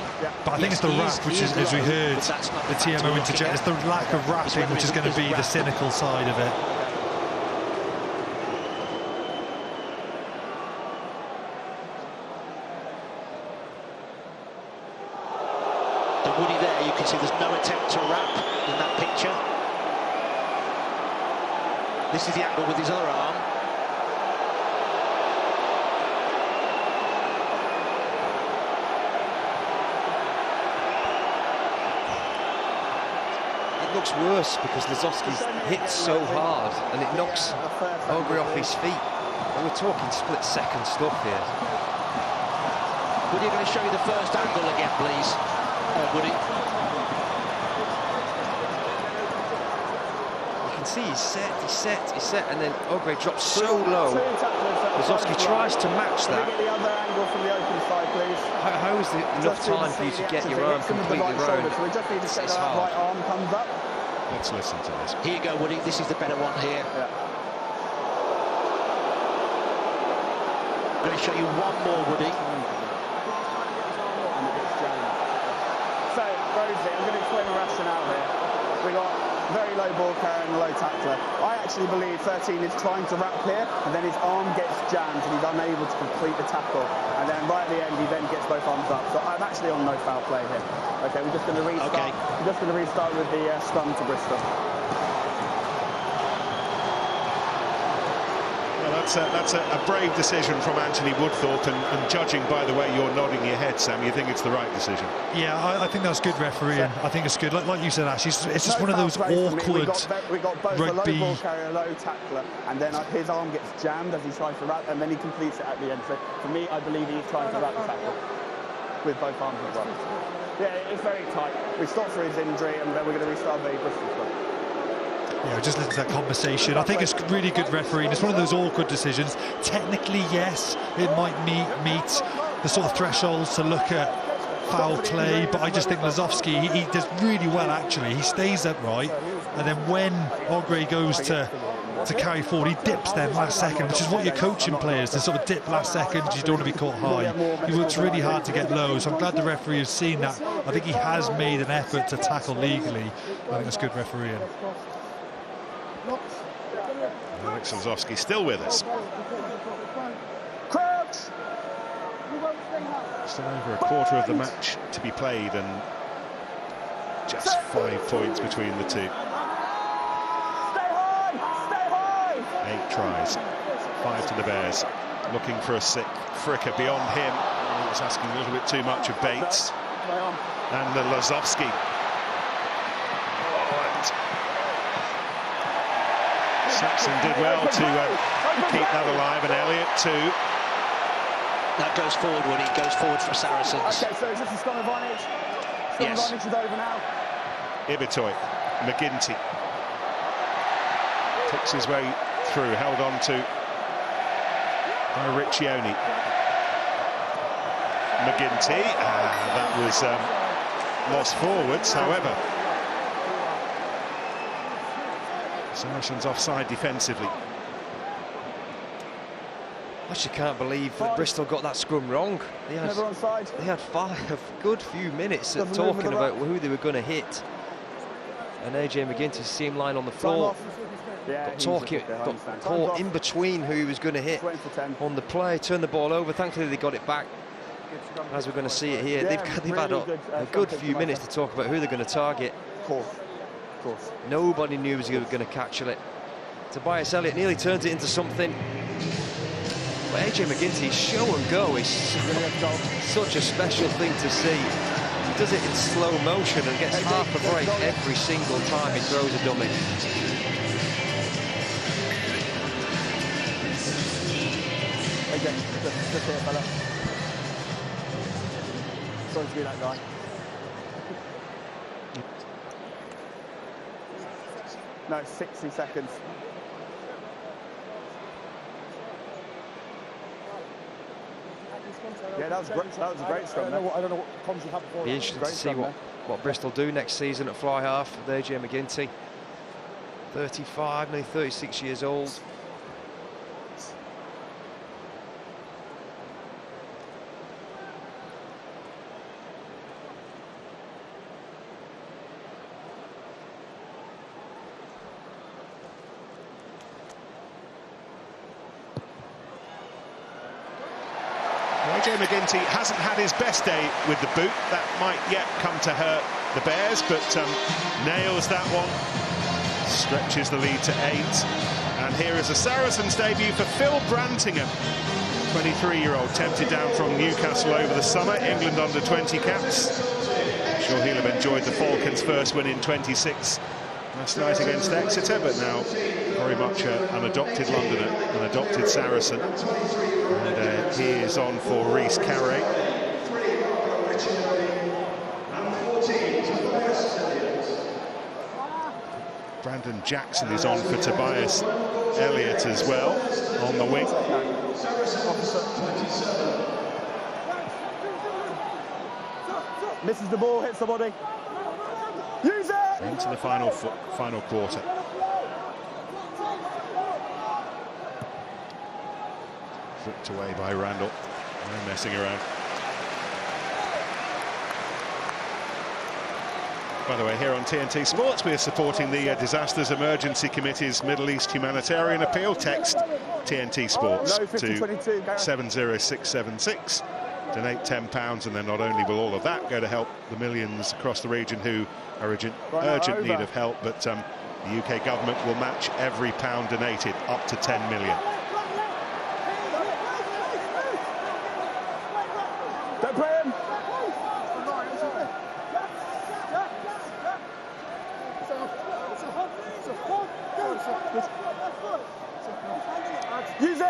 [SPEAKER 4] But I think it's the wrap, which is, as we heard, the TMO interject, it's the lack of wrapping, which is going to be the cynical side of it.
[SPEAKER 6] the Woody there, you can see there's no attempt to wrap in that picture. This is the angle with his other arm.
[SPEAKER 3] It looks worse because Lazowski's hit so hard and it knocks Ogre off his feet. And we're talking split-second stuff here.
[SPEAKER 6] Woody, you're going to show you the first angle again, please. Woody.
[SPEAKER 3] You can see he's set, and then Ogre drops so low. Lazowski tries to match that.
[SPEAKER 2] Can we get the other angle from the open side, please?
[SPEAKER 3] How is there enough time for you to get your arm completely round?
[SPEAKER 2] So we just need to set that right arm comes up.
[SPEAKER 1] Let's listen to this.
[SPEAKER 6] Here you go, Woody. This is the better one here.
[SPEAKER 2] Yeah.
[SPEAKER 6] I'm going to show you one more, Woody.
[SPEAKER 2] So, Rosie, I'm going to explain the rationale here. We got very low ball carrier and a low tackler. I actually believe 13 is trying to wrap here, and then his arm gets jammed and he's unable to complete the tackle. And then right at the end, he then gets both arms up. So I'm actually on no foul play here. Okay, we're just going to restart.
[SPEAKER 6] Okay.
[SPEAKER 2] We're just going to restart with the scrum to Bristol.
[SPEAKER 1] That's a brave decision from Anthony Woodthorpe, and judging by the way you're nodding your head, Sam, you think it's the right decision?
[SPEAKER 4] Yeah, I think that's good refereeing. I think it's good. Like you said, Ash, it's just one of those awkward
[SPEAKER 2] we got both
[SPEAKER 4] rugby.
[SPEAKER 2] a low ball carrier, a low tackler, and then his arm gets jammed as he tries to wrap, and then he completes it at the end. So for me, I believe he's trying to wrap the tackle with both arms as well. Yeah, it's very tight. We stopped for his injury, and then we're going to restart the Bristol squad.
[SPEAKER 4] Yeah, just listen to that conversation. I think it's really good refereeing. It's one of those awkward decisions. Technically, yes, it might meet the sort of thresholds to look at foul play, but I just think Lazowski, he does really well, actually. He stays upright, and then when Ogre goes to carry forward, he dips them last second, which is what you're coaching players, to sort of dip last second because you don't want to be caught high. He works really hard to get low, so I'm glad the referee has seen that. I think he has made an effort to tackle legally. I think that's good refereeing.
[SPEAKER 1] Alex Lazowski still with us. Still over a quarter of the match to be played, and just 5 points between the two. 8 tries, 5 to the Bears. Looking for a sick Fricker beyond him. He's asking a little bit too much of Bates. And the Lazowski. Saxon did well to keep that alive, and Elliott too.
[SPEAKER 6] That goes forward, Woody. Goes forward for Saracens.
[SPEAKER 2] Okay, so is this a scrum advantage? Scrum advantage is over now.
[SPEAKER 1] Ibitoy, McGinty. Picks his way through, held on to by Riccioni. McGinty, that was lost forwards, however. Saracens offside defensively.
[SPEAKER 3] I just can't believe that Bristol got that scrum wrong. They had a good few minutes of talking about who they were going to hit. And AJ McGinty's seam line on the floor. Got caught in between who he was going to hit on the play, turned the ball over. Thankfully they got it back. As we're going to see it here, they've had a good few minutes to talk about who they're going to target. Nobody knew he was going to catch it. Tobias Elliott nearly turns it into something. But AJ McGinty's show and go is such a special thing to see. He does it in slow motion and gets half a break every single time he throws a dummy.
[SPEAKER 2] AJ, just here, fella. Sorry to be that guy. No, it's 60 seconds. Yeah, that was great. That was a great scrum. I don't know what comms you have before.
[SPEAKER 3] Be interesting to see what Bristol do next season at fly half with AJ McGinty. 35, nearly 36 years old.
[SPEAKER 1] AJ McGinty hasn't had his best day with the boot. That might yet come to hurt the Bears, but nails that one. Stretches the lead to 8. And here is a Saracens debut for Phil Brantingham. 23-year-old, tempted down from Newcastle over the summer. England under-20 caps. I'm sure he'll have enjoyed the Falcons' first win in 26 last night against Exeter, but now very much an adopted Londoner, an adopted Saracen. And he is on for Rhys Carey. Brandon Jackson is on for Tobias Elliott as well, on the wing.
[SPEAKER 2] Misses the ball, hits the body. Use it!
[SPEAKER 1] Into the final quarter. Flipped away by Randall. No messing around. By the way, here on TNT Sports, we are supporting the Disasters Emergency Committee's Middle East Humanitarian Appeal. Text TNT Sports to 70676. Donate £10, and then not only will all of that go to help the millions across the region who are in urgent need of help, but the UK government will match every pound donated up to 10 million.
[SPEAKER 2] Prem! Use it!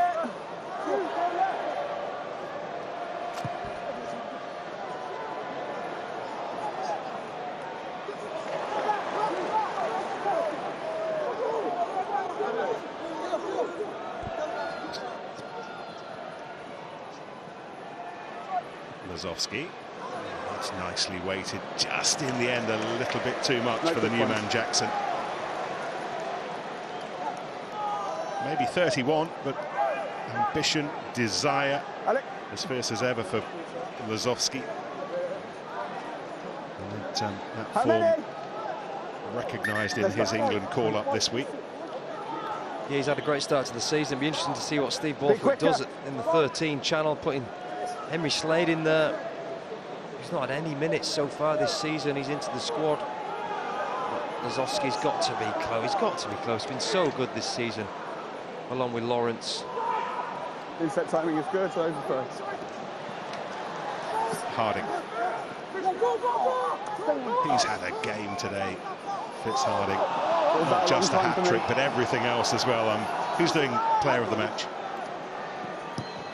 [SPEAKER 1] Lazowski. That's nicely weighted. Just in the end, a little bit too much for the new man Jackson. Maybe 31, but ambition, desire, as fierce as ever for Lazowski. And that form recognised in his England call-up this week.
[SPEAKER 3] Yeah, he's had a great start to the season. It'll be interesting to see what Steve Borthwick does in the 13 channel, putting Henry Slade in there. He's not had any minutes so far this season. He's into the squad. But Lazowski's got to be close. He's got to be close. Been so good this season, along with Lawrence.
[SPEAKER 2] Inset timing is good, so over first.
[SPEAKER 1] Harding. He's had a game today, Fitz Harding. Not just a hat-trick, but everything else as well. Who's doing player of the match?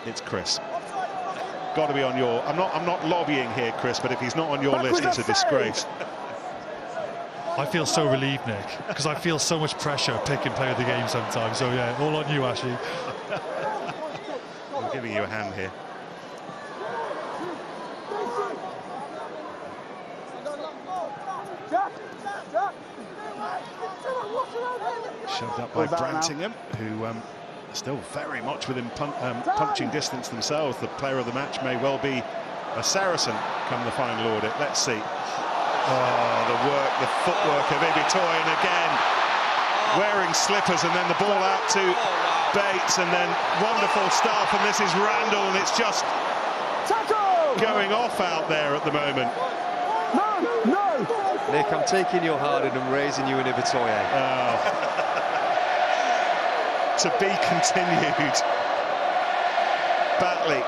[SPEAKER 1] It's Chris. Got to be on your... I'm not lobbying here, Chris, but if he's not on your list, it's a disgrace.
[SPEAKER 4] I feel so relieved, Nick, because I feel so much pressure picking player of the game sometimes. So yeah, all on you, Ashley.
[SPEAKER 1] I'm giving you a hand here. Shoved up by Brantingham, who still very much within punching distance themselves. The player of the match may well be a Saracen come the final audit. Let's see. Oh, the footwork of Ibitoyen again, wearing slippers, and then the ball out to Bates, and then wonderful stuff. And this is Randall, and it's just going off out there at the moment.
[SPEAKER 2] No!
[SPEAKER 3] Nick, I'm taking your Harding and raising you an Ibitoyen.
[SPEAKER 1] Oh. To be continued. Batley.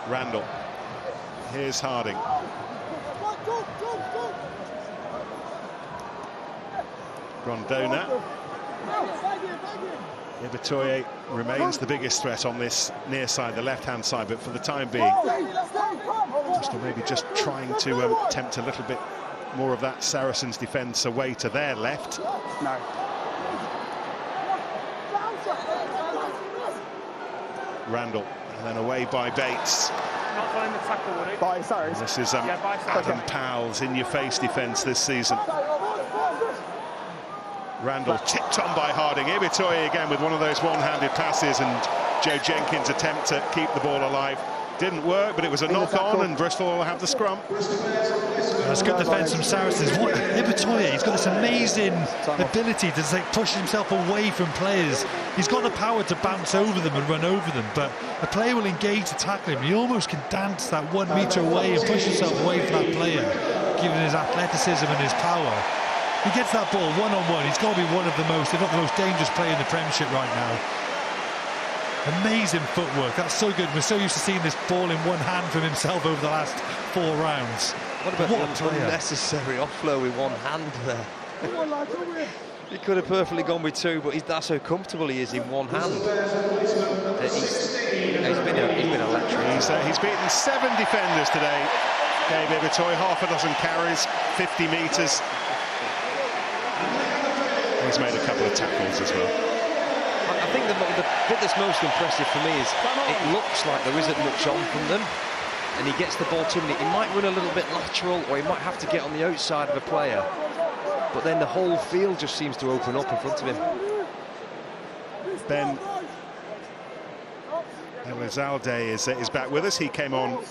[SPEAKER 1] Randall. Here's Harding. Grondona. Ibitoye remains the biggest threat on this near side, the left-hand side, but for the time being, Bristol maybe just trying to tempt a little bit more of that Saracens defence away to their left.
[SPEAKER 2] No.
[SPEAKER 1] Randall, and then away by Bates.
[SPEAKER 5] Not following the tackle, would it?
[SPEAKER 2] By Saracens.
[SPEAKER 1] This is Adam Powell's in-your-face defence this season. Randall tipped on by Harding. Ibitoye again with one of those one-handed passes, and Joe Jenkins' attempt to keep the ball alive didn't work, but it was a knock-on, and Bristol will have the scrum.
[SPEAKER 4] That's good defence from Saracens. Ibitoye, he's got this amazing ability to push himself away from players. He's got the power to bounce over them and run over them, but the player will engage to tackle him. He almost can dance that 1 metre away and push himself away from that player, given his athleticism and his power. He gets that ball one-on-one. He's got to be one of the most, if not the most dangerous player in the Premiership right now. Amazing footwork. That's so good. We're so used to seeing this ball in one hand from himself over the last 4 rounds.
[SPEAKER 3] What about the unnecessary offload with one hand there? He could have perfectly gone with 2, but that's how comfortable he is in one hand. He's been electric.
[SPEAKER 1] He's beaten 7 defenders today. Gabe Ibitoye, half a dozen carries, 50 metres. He's made a couple of tackles as well.
[SPEAKER 3] I think the bit that's most impressive for me is it looks like there isn't much on from them, and he gets the ball to him. He might run a little bit lateral, or he might have to get on the outside of a player, but then the whole field just seems to open up in front of him.
[SPEAKER 1] Ben Elizalde is back with us. He came on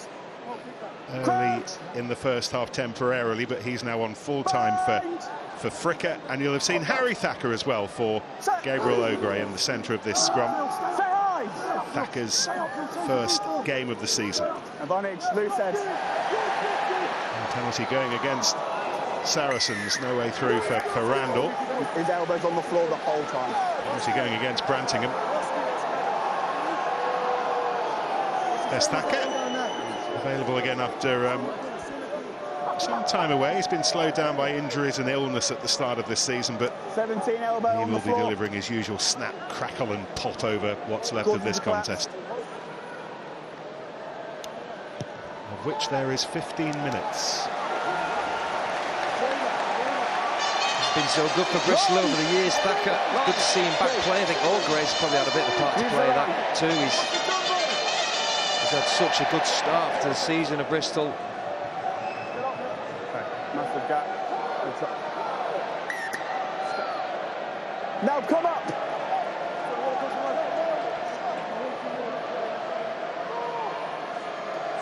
[SPEAKER 1] early in the first half temporarily, but he's now on full-time for Fricker, and you'll have seen Harry Thacker as well for Gabriel Ogre in the centre of this scrum. Thacker's first game of the season.
[SPEAKER 2] Advantage, loose head.
[SPEAKER 1] Penalty going against Saracens, no way through for Randall.
[SPEAKER 2] His elbow's on the floor the whole time.
[SPEAKER 1] Penalty going against Brantingham. There's Thacker, available again after some time away. He's been slowed down by injuries and illness at the start of this season, but
[SPEAKER 2] 17 elbow
[SPEAKER 1] he will be delivering his usual snap, crackle and pop over what's left of this contest, of which there is 15 minutes.
[SPEAKER 3] He's been so good for Bristol over the years, Thacker. Good to see him back play. I think Ogre's probably had a bit of a part to play that too. He's had such a good start to the season of Bristol.
[SPEAKER 2] Massive gap. Now come up.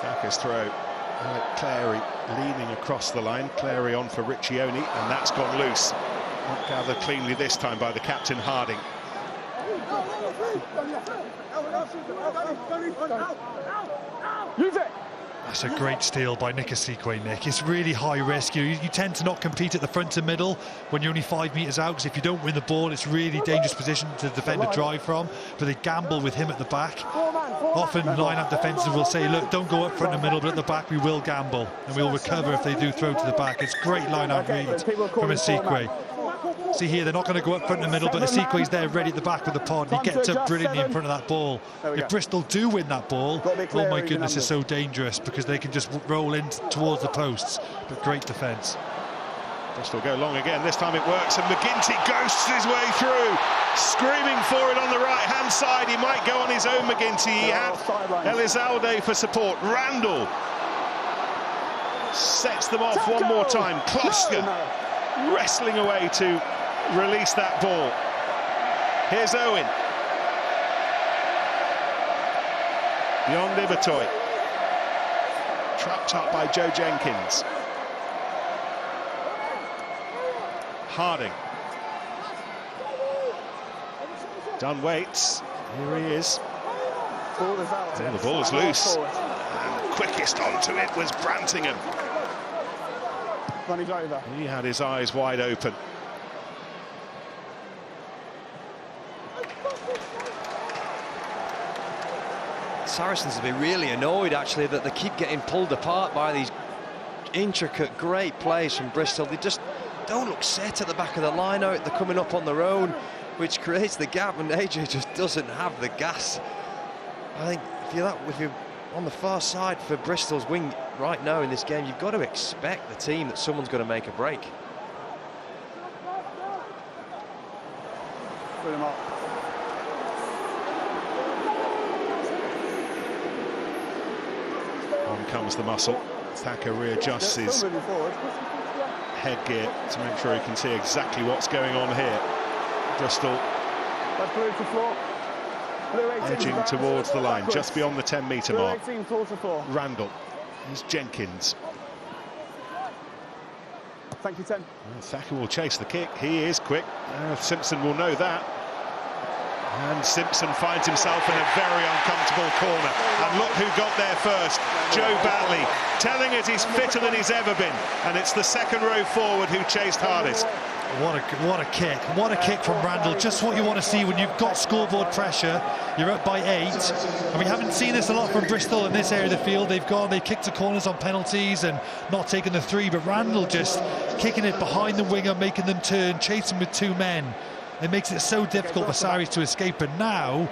[SPEAKER 1] Thacker's throw. Clary leaning across the line. Clary on for Riccioni, and that's gone loose. Not gathered cleanly this time by the captain Harding.
[SPEAKER 2] Use it.
[SPEAKER 4] That's a great steal by Nikasikwe, Nick. It's really high risk. You tend to not compete at the front and middle when you're only 5 metres out, because if you don't win the ball, it's really dangerous position to defend a drive from. But they gamble with him at the back. Often line-out defences will say, look, don't go up front and middle, but at the back we will gamble, and we'll recover if they do throw to the back. It's great line-out read from Nikasikwe. See here, they're not going to go up front and middle, but Nikasikwe's there ready at the back with the pod, and he gets up brilliantly in front of that ball. If Bristol do win that ball, oh my goodness, it's so dangerous, because they can just roll in towards the posts. But great defence.
[SPEAKER 1] Bristol go long again. This time it works, and McGinty ghosts his way through, screaming for it on the right-hand side. He might go on his own, McGinty. He had Elizalde for support. Randall sets them off one more time. Kloska wrestling away to release that ball. Here's Owen. Beyond Ibitoye. Trapped up by Joe Jenkins. Harding. Dunn waits. Here he is. The ball is loose. And quickest onto it was Brantingham. He had his eyes wide open.
[SPEAKER 3] Saracens have been really annoyed, actually, that they keep getting pulled apart by these intricate, great plays from Bristol. don't look set at the back of the line out. They're coming up on their own, which creates the gap, and AJ just doesn't have the gas. I think if you're on the far side for Bristol's wing right now in this game, you've got to expect the team that someone's going to make a break.
[SPEAKER 2] Put him up.
[SPEAKER 1] On comes the muscle. Thacker readjusts his headgear to make sure he can see exactly what's going on here. Bristol edging towards the line, just beyond the 10-metre mark. Randall, here's Jenkins.
[SPEAKER 2] Thank you, Tim.
[SPEAKER 1] Thacker will chase the kick. He is quick. Simpson will know that. And Simpson finds himself in a very uncomfortable corner. And look who got there first. Joe Batley, telling us he's fitter than he's ever been. And it's the second row forward who chased hardest.
[SPEAKER 4] What a kick. What a kick from Randall. Just what you want to see when you've got scoreboard pressure. You're up by 8. And we haven't seen this a lot from Bristol in this area of the field. They've kicked the corners on penalties and not taken the 3. But Randall just kicking it behind the winger, making them turn, chasing with 2 men. It makes it so difficult for Sarries to escape, but now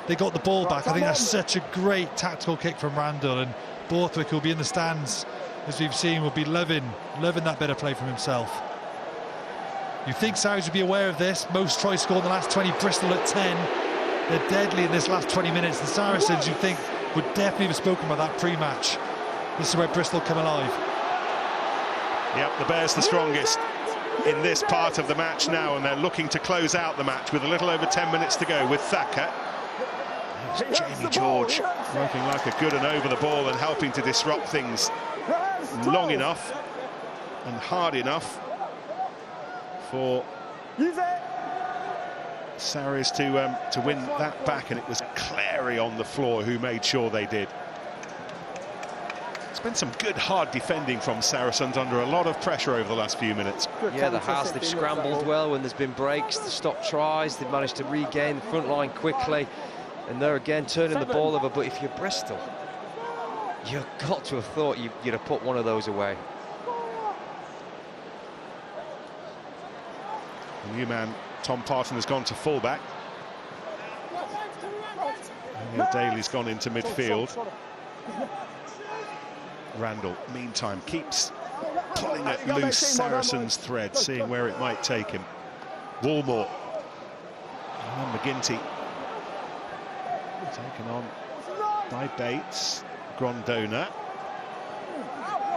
[SPEAKER 4] they got the ball back. I think that's such a great tactical kick from Randall, and Borthwick, who'll be in the stands, as we've seen, will be loving that bit of play from himself. You think Sarries would be aware of this? Most tries scored in the last 20, Bristol at 10. They're deadly in this last 20 minutes. The Saracens, you think, would definitely have spoken about that pre-match. This is where Bristol come alive.
[SPEAKER 1] Yep, the Bears the strongest in this part of the match now, and they're looking to close out the match with a little over 10 minutes to go with Thacker. There's Jamie George working like a good and over the ball and helping to disrupt things long enough and hard enough for Sarries to win that back, and it was Clary on the floor who made sure they did. It's been some good hard defending from Saracens under a lot of pressure over the last few minutes.
[SPEAKER 3] Yeah, there has. They've scrambled well when there's been breaks to stop tries. They've managed to regain the front line quickly, and they're again turning the ball over. But if you're Bristol, you've got to have thought you'd have put one of those away.
[SPEAKER 1] The new man, Tom Parton, has gone to fullback. Neil Daly's gone into midfield. Randall, meantime, keeps pulling at loose Saracens' thread, seeing where it might take him. Walmore. And McGinty. Taken on by Bates. Grondona.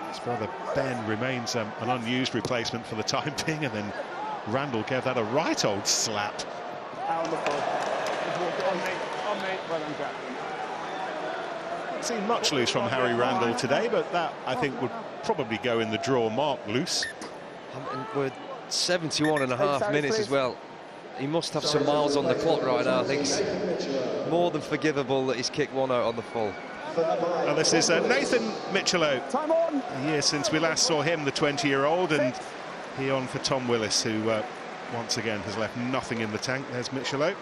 [SPEAKER 1] His brother Ben remains an unused replacement for the time being, and then Randall gave that a right old slap.
[SPEAKER 2] Out on the floor. On me. Well done, Jack.
[SPEAKER 1] Seen much loose from Harry Randall today, but that I think would probably go in the draw mark loose.
[SPEAKER 3] And we're 71.5 minutes as well. He must have some miles on the clock right now. I think it's more than forgivable that he's kicked one out on the full.
[SPEAKER 1] Now this is Nathan Michelot.
[SPEAKER 2] Time on.
[SPEAKER 1] A year since we last saw him, the 20-year-old, and he on for Tom Willis, who once again has left nothing in the tank. There's Michelot,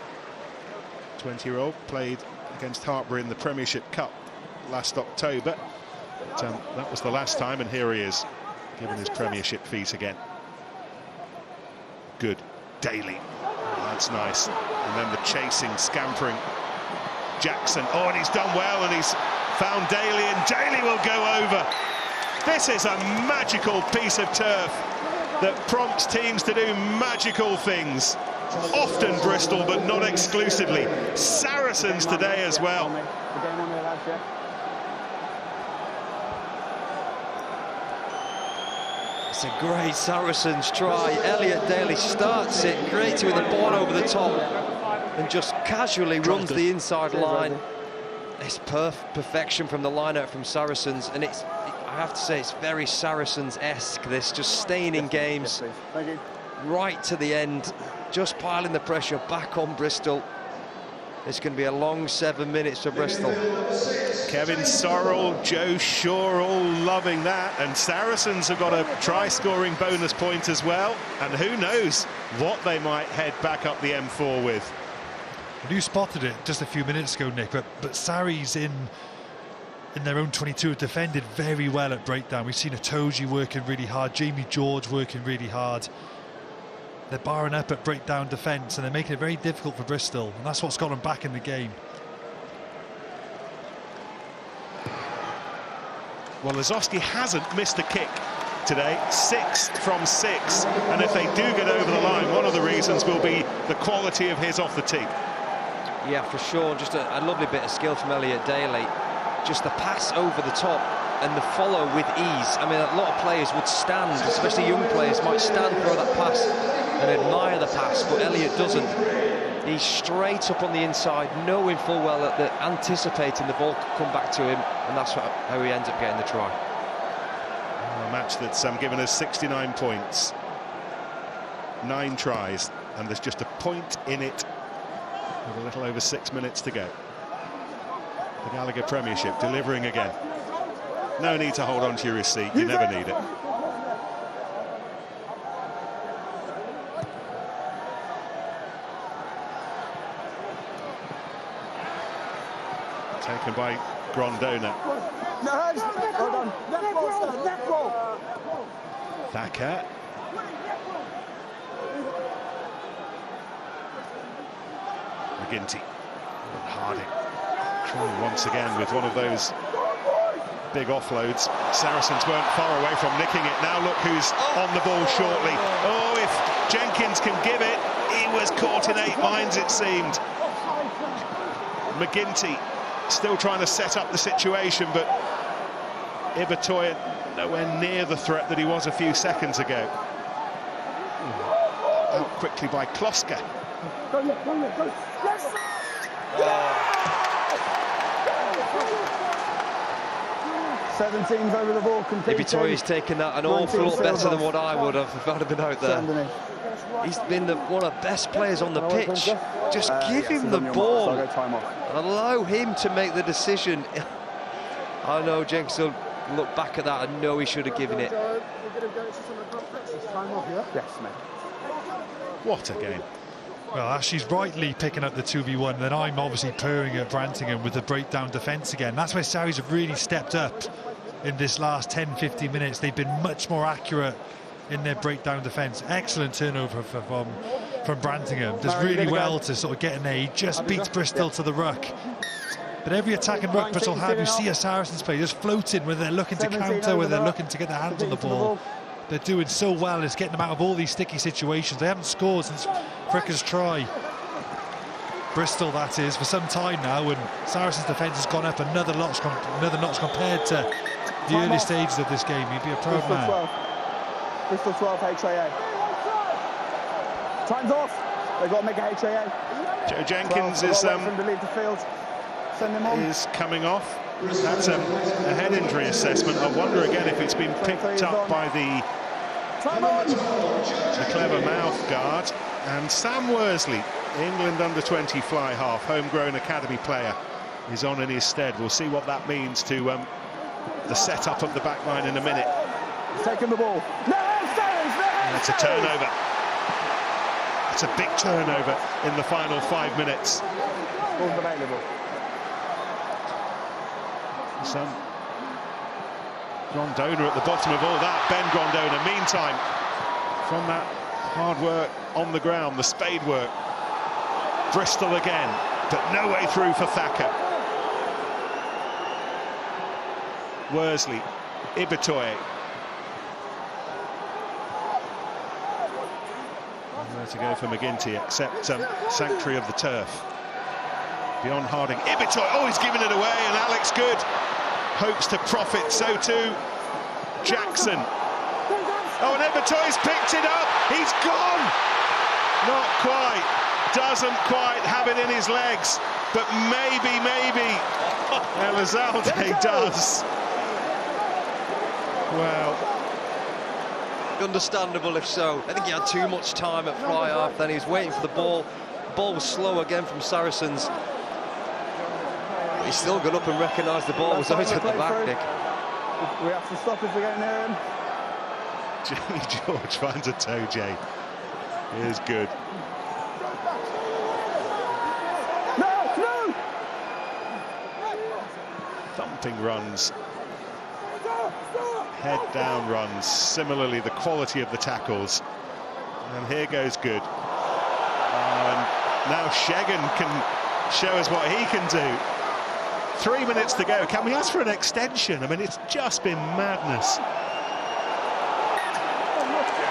[SPEAKER 1] 20-year-old, played against Hartbury in the Premiership Cup last October. But, that was the last time, and here he is, given his Premiership feet again. Good. Daly. Oh, that's nice. And then the chasing, scampering Jackson. Oh, and he's done well, and he's found Daly, and Daly will go over. This is a magical piece of turf that prompts teams to do magical things. Often Bristol, but not exclusively. Saracens today as well.
[SPEAKER 3] It's a great Saracens try. Elliot Daly starts it, creates it with the ball over the top, and just casually runs the inside line. It's perfection from the line-out from Saracens, and it's, I have to say, it's very Saracens-esque, this, just staying in games right to the end, just piling the pressure back on Bristol. It's going to be a long 7 minutes for Bristol.
[SPEAKER 1] Kevin Sorrell, Joe Shaw, all loving that, and Saracens have got a try-scoring bonus point as well, and who knows what they might head back up the M4 with.
[SPEAKER 4] You spotted it just a few minutes ago, Nick, but Sarries in in their own 22 have defended very well at breakdown. We've seen Itoje working really hard, Jamie George working really hard. They're barring up at breakdown defence, and they're making it very difficult for Bristol, and that's what's got them back in the game.
[SPEAKER 1] Well, Lazowski hasn't missed a kick today, 6 from 6, and if they do get over the line, one of the reasons will be the quality of his off the tee.
[SPEAKER 3] Yeah, for sure. Just a lovely bit of skill from Elliot Daly. Just the pass over the top and the follow with ease. I mean, a lot of players would stand, especially young players, might stand for that pass and admire the pass, but Elliot doesn't. He's straight up on the inside, knowing full well that anticipating the ball could come back to him, and that's how he ends up getting the try.
[SPEAKER 1] A match that's given us 69 points, 9 tries, and there's just a point in it with a little over 6 minutes to go. The Gallagher Premiership delivering again. No need to hold on to your seat, you never need it. Taken by Grondona. Thacker. McGinty. And Harding. Trying once again with one of those big offloads. Saracens weren't far away from nicking it. Now look who's on the ball shortly. Oh, if Jenkins can give it. He was caught in 8 minds, it seemed. McGinty still trying to set up the situation, but Ibitoye nowhere near the threat that he was a few seconds ago. Out quickly by Kloska.
[SPEAKER 2] 17's over the ball completely.
[SPEAKER 3] Ibitoye's taken that an awful lot better than what I would have if I'd have been out there. He's been one of the best players on the pitch. Just give him the ball and allow him to make the decision. I know Jenkins will look back at that and know he should have given it.
[SPEAKER 2] Yes, mate.
[SPEAKER 1] What a game.
[SPEAKER 4] Well, Ashley's rightly picking up the 2v1, then I'm obviously purring at Brantingham with the breakdown defence again. That's where Sarries have really stepped up in this last 10-15 minutes. They've been much more accurate in their breakdown defence. Excellent turnover from Brantingham. Does really well to sort of get in there. He just beats Bristol to the ruck. But every attacking ruck Bristol have, you see a Saracens play just floating, whether they're looking to counter, whether they're looking to get their hands on the ball. They're doing so well, it's getting them out of all these sticky situations. They haven't scored since Fricker's try. Bristol, that is, for some time now, and Saracens' defence has gone up another notch compared to the early stages of this game. You'd be a proud man.
[SPEAKER 2] Bristol 12, HAA. Time's off. They've got to make a HAA.
[SPEAKER 1] Joe Jenkins is coming off. That's a head injury assessment. I wonder again if it's been picked up by the clever mouth guard. And Sam Worsley, England under-20 fly half, homegrown academy player, is on in his stead. We'll see what that means to the setup of the back line in a minute.
[SPEAKER 2] Taking the ball.
[SPEAKER 1] That's a turnover. It's a big turnover in the final 5 minutes.
[SPEAKER 2] Ball's available.
[SPEAKER 1] Some Grondona at the bottom of all that. Ben Grondona, meantime, from that hard work on the ground, the spade work. Bristol again, but no way through for Thacker. Worsley, Ibitoye. Nowhere to go for McGinty except Sanctuary of the Turf. Beyond Harding, Ibitoye, oh, he's given it away, and Alex Good hopes to profit, so too Jackson. Oh, and Ibitoye's picked it up, he's gone! Not quite, doesn't quite have it in his legs, but maybe, Elizalde does. Well,
[SPEAKER 3] understandable if so. I think he had too much time at fly half, then he was waiting for the ball. The ball was slow again from Saracens. He still got up and recognised the ball was out at the back, Nick.
[SPEAKER 2] We have to stop if we get near him.
[SPEAKER 1] Jamie George finds a Itoje. Here's Good. Thumped stopping runs, head down runs, similarly the quality of the tackles. And here goes Good. And now Shegan can show us what he can do. 3 minutes to go. Can we ask for an extension? I mean, it's just been madness.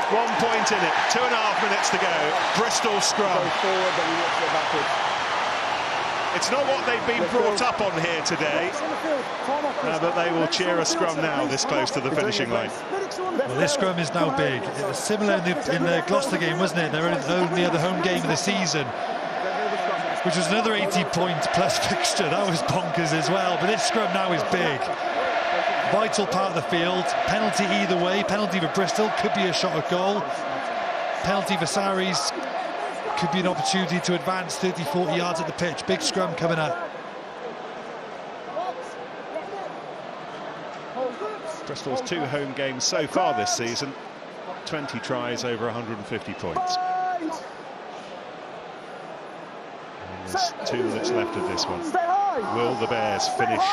[SPEAKER 1] 1 point in it, 2.5 minutes to go. Bristol scrum. It's not what they've been brought up on here today, but they will cheer a scrum now this close to the finishing line.
[SPEAKER 4] Well, this scrum is now big. It was similar in the Gloucester game, wasn't it? They were only the home game of the season, which was another 80-point plus fixture. That was bonkers as well. But this scrum now is big. Vital part of the field. Penalty either way. Penalty for Bristol, could be a shot at goal. Penalty for Sarries, could be an opportunity to advance 30-40 yards at the pitch. Big scrum coming up.
[SPEAKER 1] Bristol's 2 home games so far this season, 20 tries, over 150 points. And there's 2 minutes left of this one. Will the Bears finish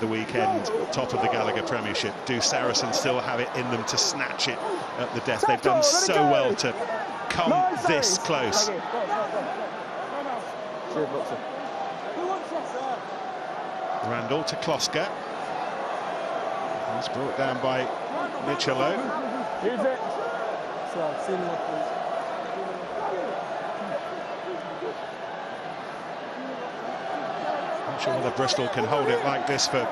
[SPEAKER 1] the weekend top of the Gallagher Premiership? Do Saracens still have it in them to snatch it at the death? They've done so well to come this close. Randall to Kloska. He's brought down by Michelot. Not sure whether Bristol can hold it like this for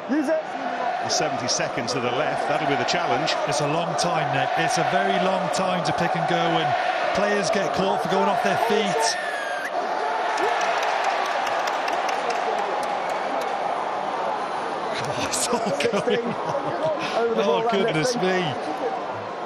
[SPEAKER 1] the 70 seconds to the left. That'll be the challenge.
[SPEAKER 4] It's a long time, Nick. It's a very long time to pick and go, and players get caught for going off their feet. God, it's all going on. Oh, goodness me.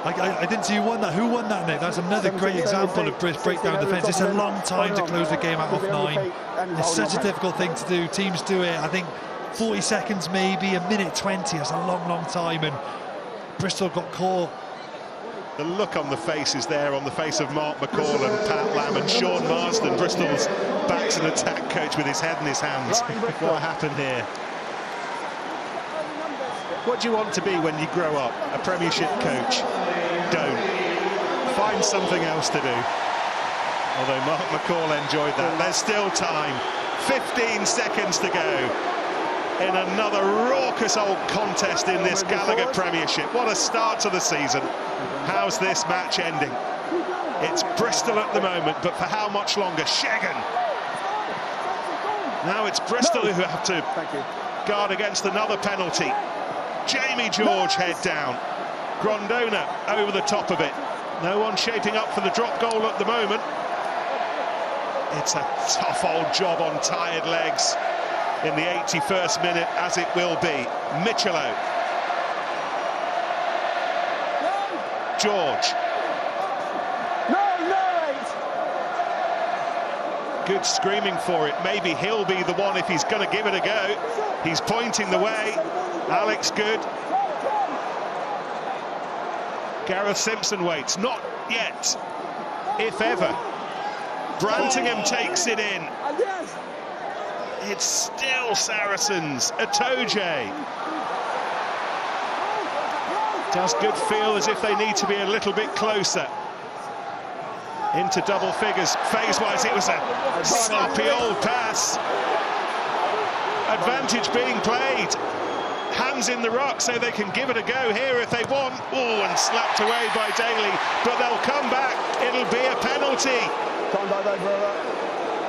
[SPEAKER 4] I didn't see who won that. Who won that, Nick? That's another great example of breakdown defence. It's a long time to close the game out off 9. It's such a difficult thing to do. Teams do it, I think, 40 seconds maybe, a minute 20. That's a long, long time, and Bristol got caught.
[SPEAKER 1] The look on the face is there, on the face of Mark McCall and Pat Lamb and Sean Marsden, Bristol's backs and attack coach, with his head in his hands. What happened here? What do you want to be when you grow up? A Premiership coach? Don't. Find something else to do. Although Mark McCall enjoyed that. There's still time. 15 seconds to go in another raucous old contest in this Gallagher Premiership. What a start to the season. How's this match ending? It's Bristol at the moment, but for how much longer? Shegan. Now it's Bristol who have to guard against another penalty. Jamie George head down. Grondona over the top of it. No one shaping up for the drop goal at the moment. It's a tough old job on tired legs in the 81st minute, as it will be. Michelot. George. Good screaming for it. Maybe he'll be the one if he's going to give it a go. He's pointing the way. Alex Good. Gareth Simpson waits. Not yet. If ever. Brantingham takes it in. It's still Saracens. Atoje. Does Good feel as if they need to be a little bit closer? Into double figures. Phase-wise, it was a sloppy old pass. Advantage being played. Hands in the rock so they can give it a go here if they want. Oh, and slapped away by Daly. But they'll come back. It'll be a penalty.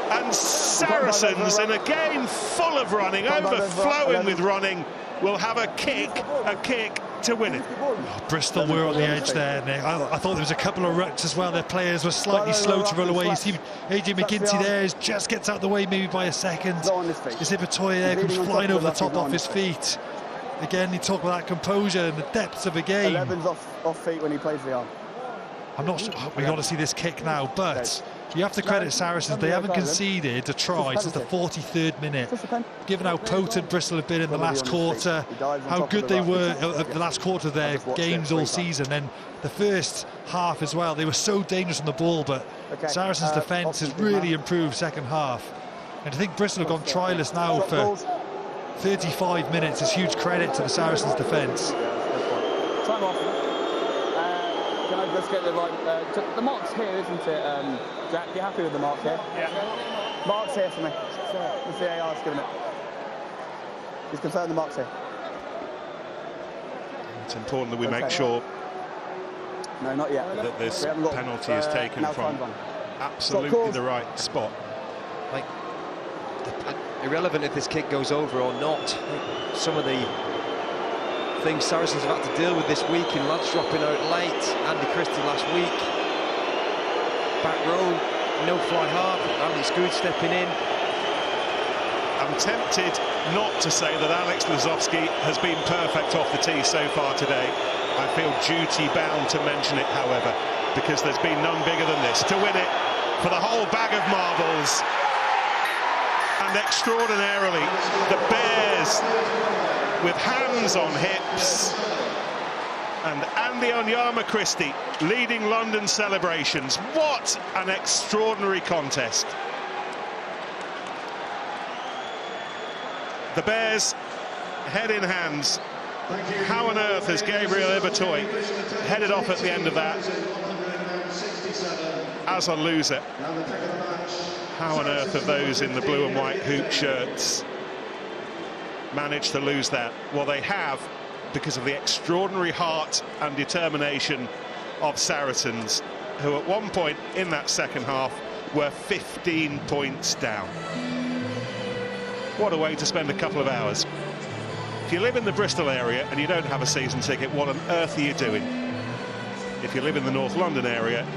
[SPEAKER 1] And Saracens, in a game full of running, overflowing with running, will have a kick to win it.
[SPEAKER 4] Oh, Bristol were on the edge there, Nick. I thought there was a couple of rucks as well. Their players were slightly slow to roll away. You see AJ McGinty there just gets out the way maybe by a second. As if Atoye there comes flying over the top off his feet. Again, you talk about that composure and the depths of a game.
[SPEAKER 2] 11's off feet when he plays the arm.
[SPEAKER 4] I'm not sure. We've got to see this kick now, but you have to credit Saracens. They haven't conceded a try since the 43rd minute. Given how potent Bristol have been in the last quarter, how good they were at the last quarter of their games all season, and the first half as well. They were so dangerous on the ball, but Saracens' defence has really improved second half. And I think Bristol have gone tryless now for 35 minutes is huge credit to the Saracens' defence.
[SPEAKER 2] Time off. Can I just get the right... the mark's here, isn't it, Jack? You happy with the mark here? Yeah. Mark's here for me. The CAR's given it. He's confirmed the mark's here.
[SPEAKER 1] It's important that we make sure
[SPEAKER 2] no, not yet.
[SPEAKER 1] that this penalty is taken from absolutely the right spot.
[SPEAKER 3] Like, irrelevant if this kick goes over or not, some of the things Saracens have had to deal with this week, in lads dropping out late, Andy Christie last week, back row, no fly half, Andy Scoot stepping in.
[SPEAKER 1] I'm tempted not to say that Alex Lazowski has been perfect off the tee so far today. I feel duty-bound to mention it, however, because there's been none bigger than this. To win it for the whole bag of marbles, and extraordinarily, the Bears with hands on hips, and Andy Onyama-Christie leading London celebrations. What an extraordinary contest. The Bears head in hands. How on earth has Gabriel Ibitoy headed off at the end of that as a loser? How on earth have those in the blue and white hoop shirts managed to lose that? Well, they have, because of the extraordinary heart and determination of Saracens, who at one point in that second half were 15 points down. What a way to spend a couple of hours. If you live in the Bristol area and you don't have a season ticket, what on earth are you doing? If you live in the North London area,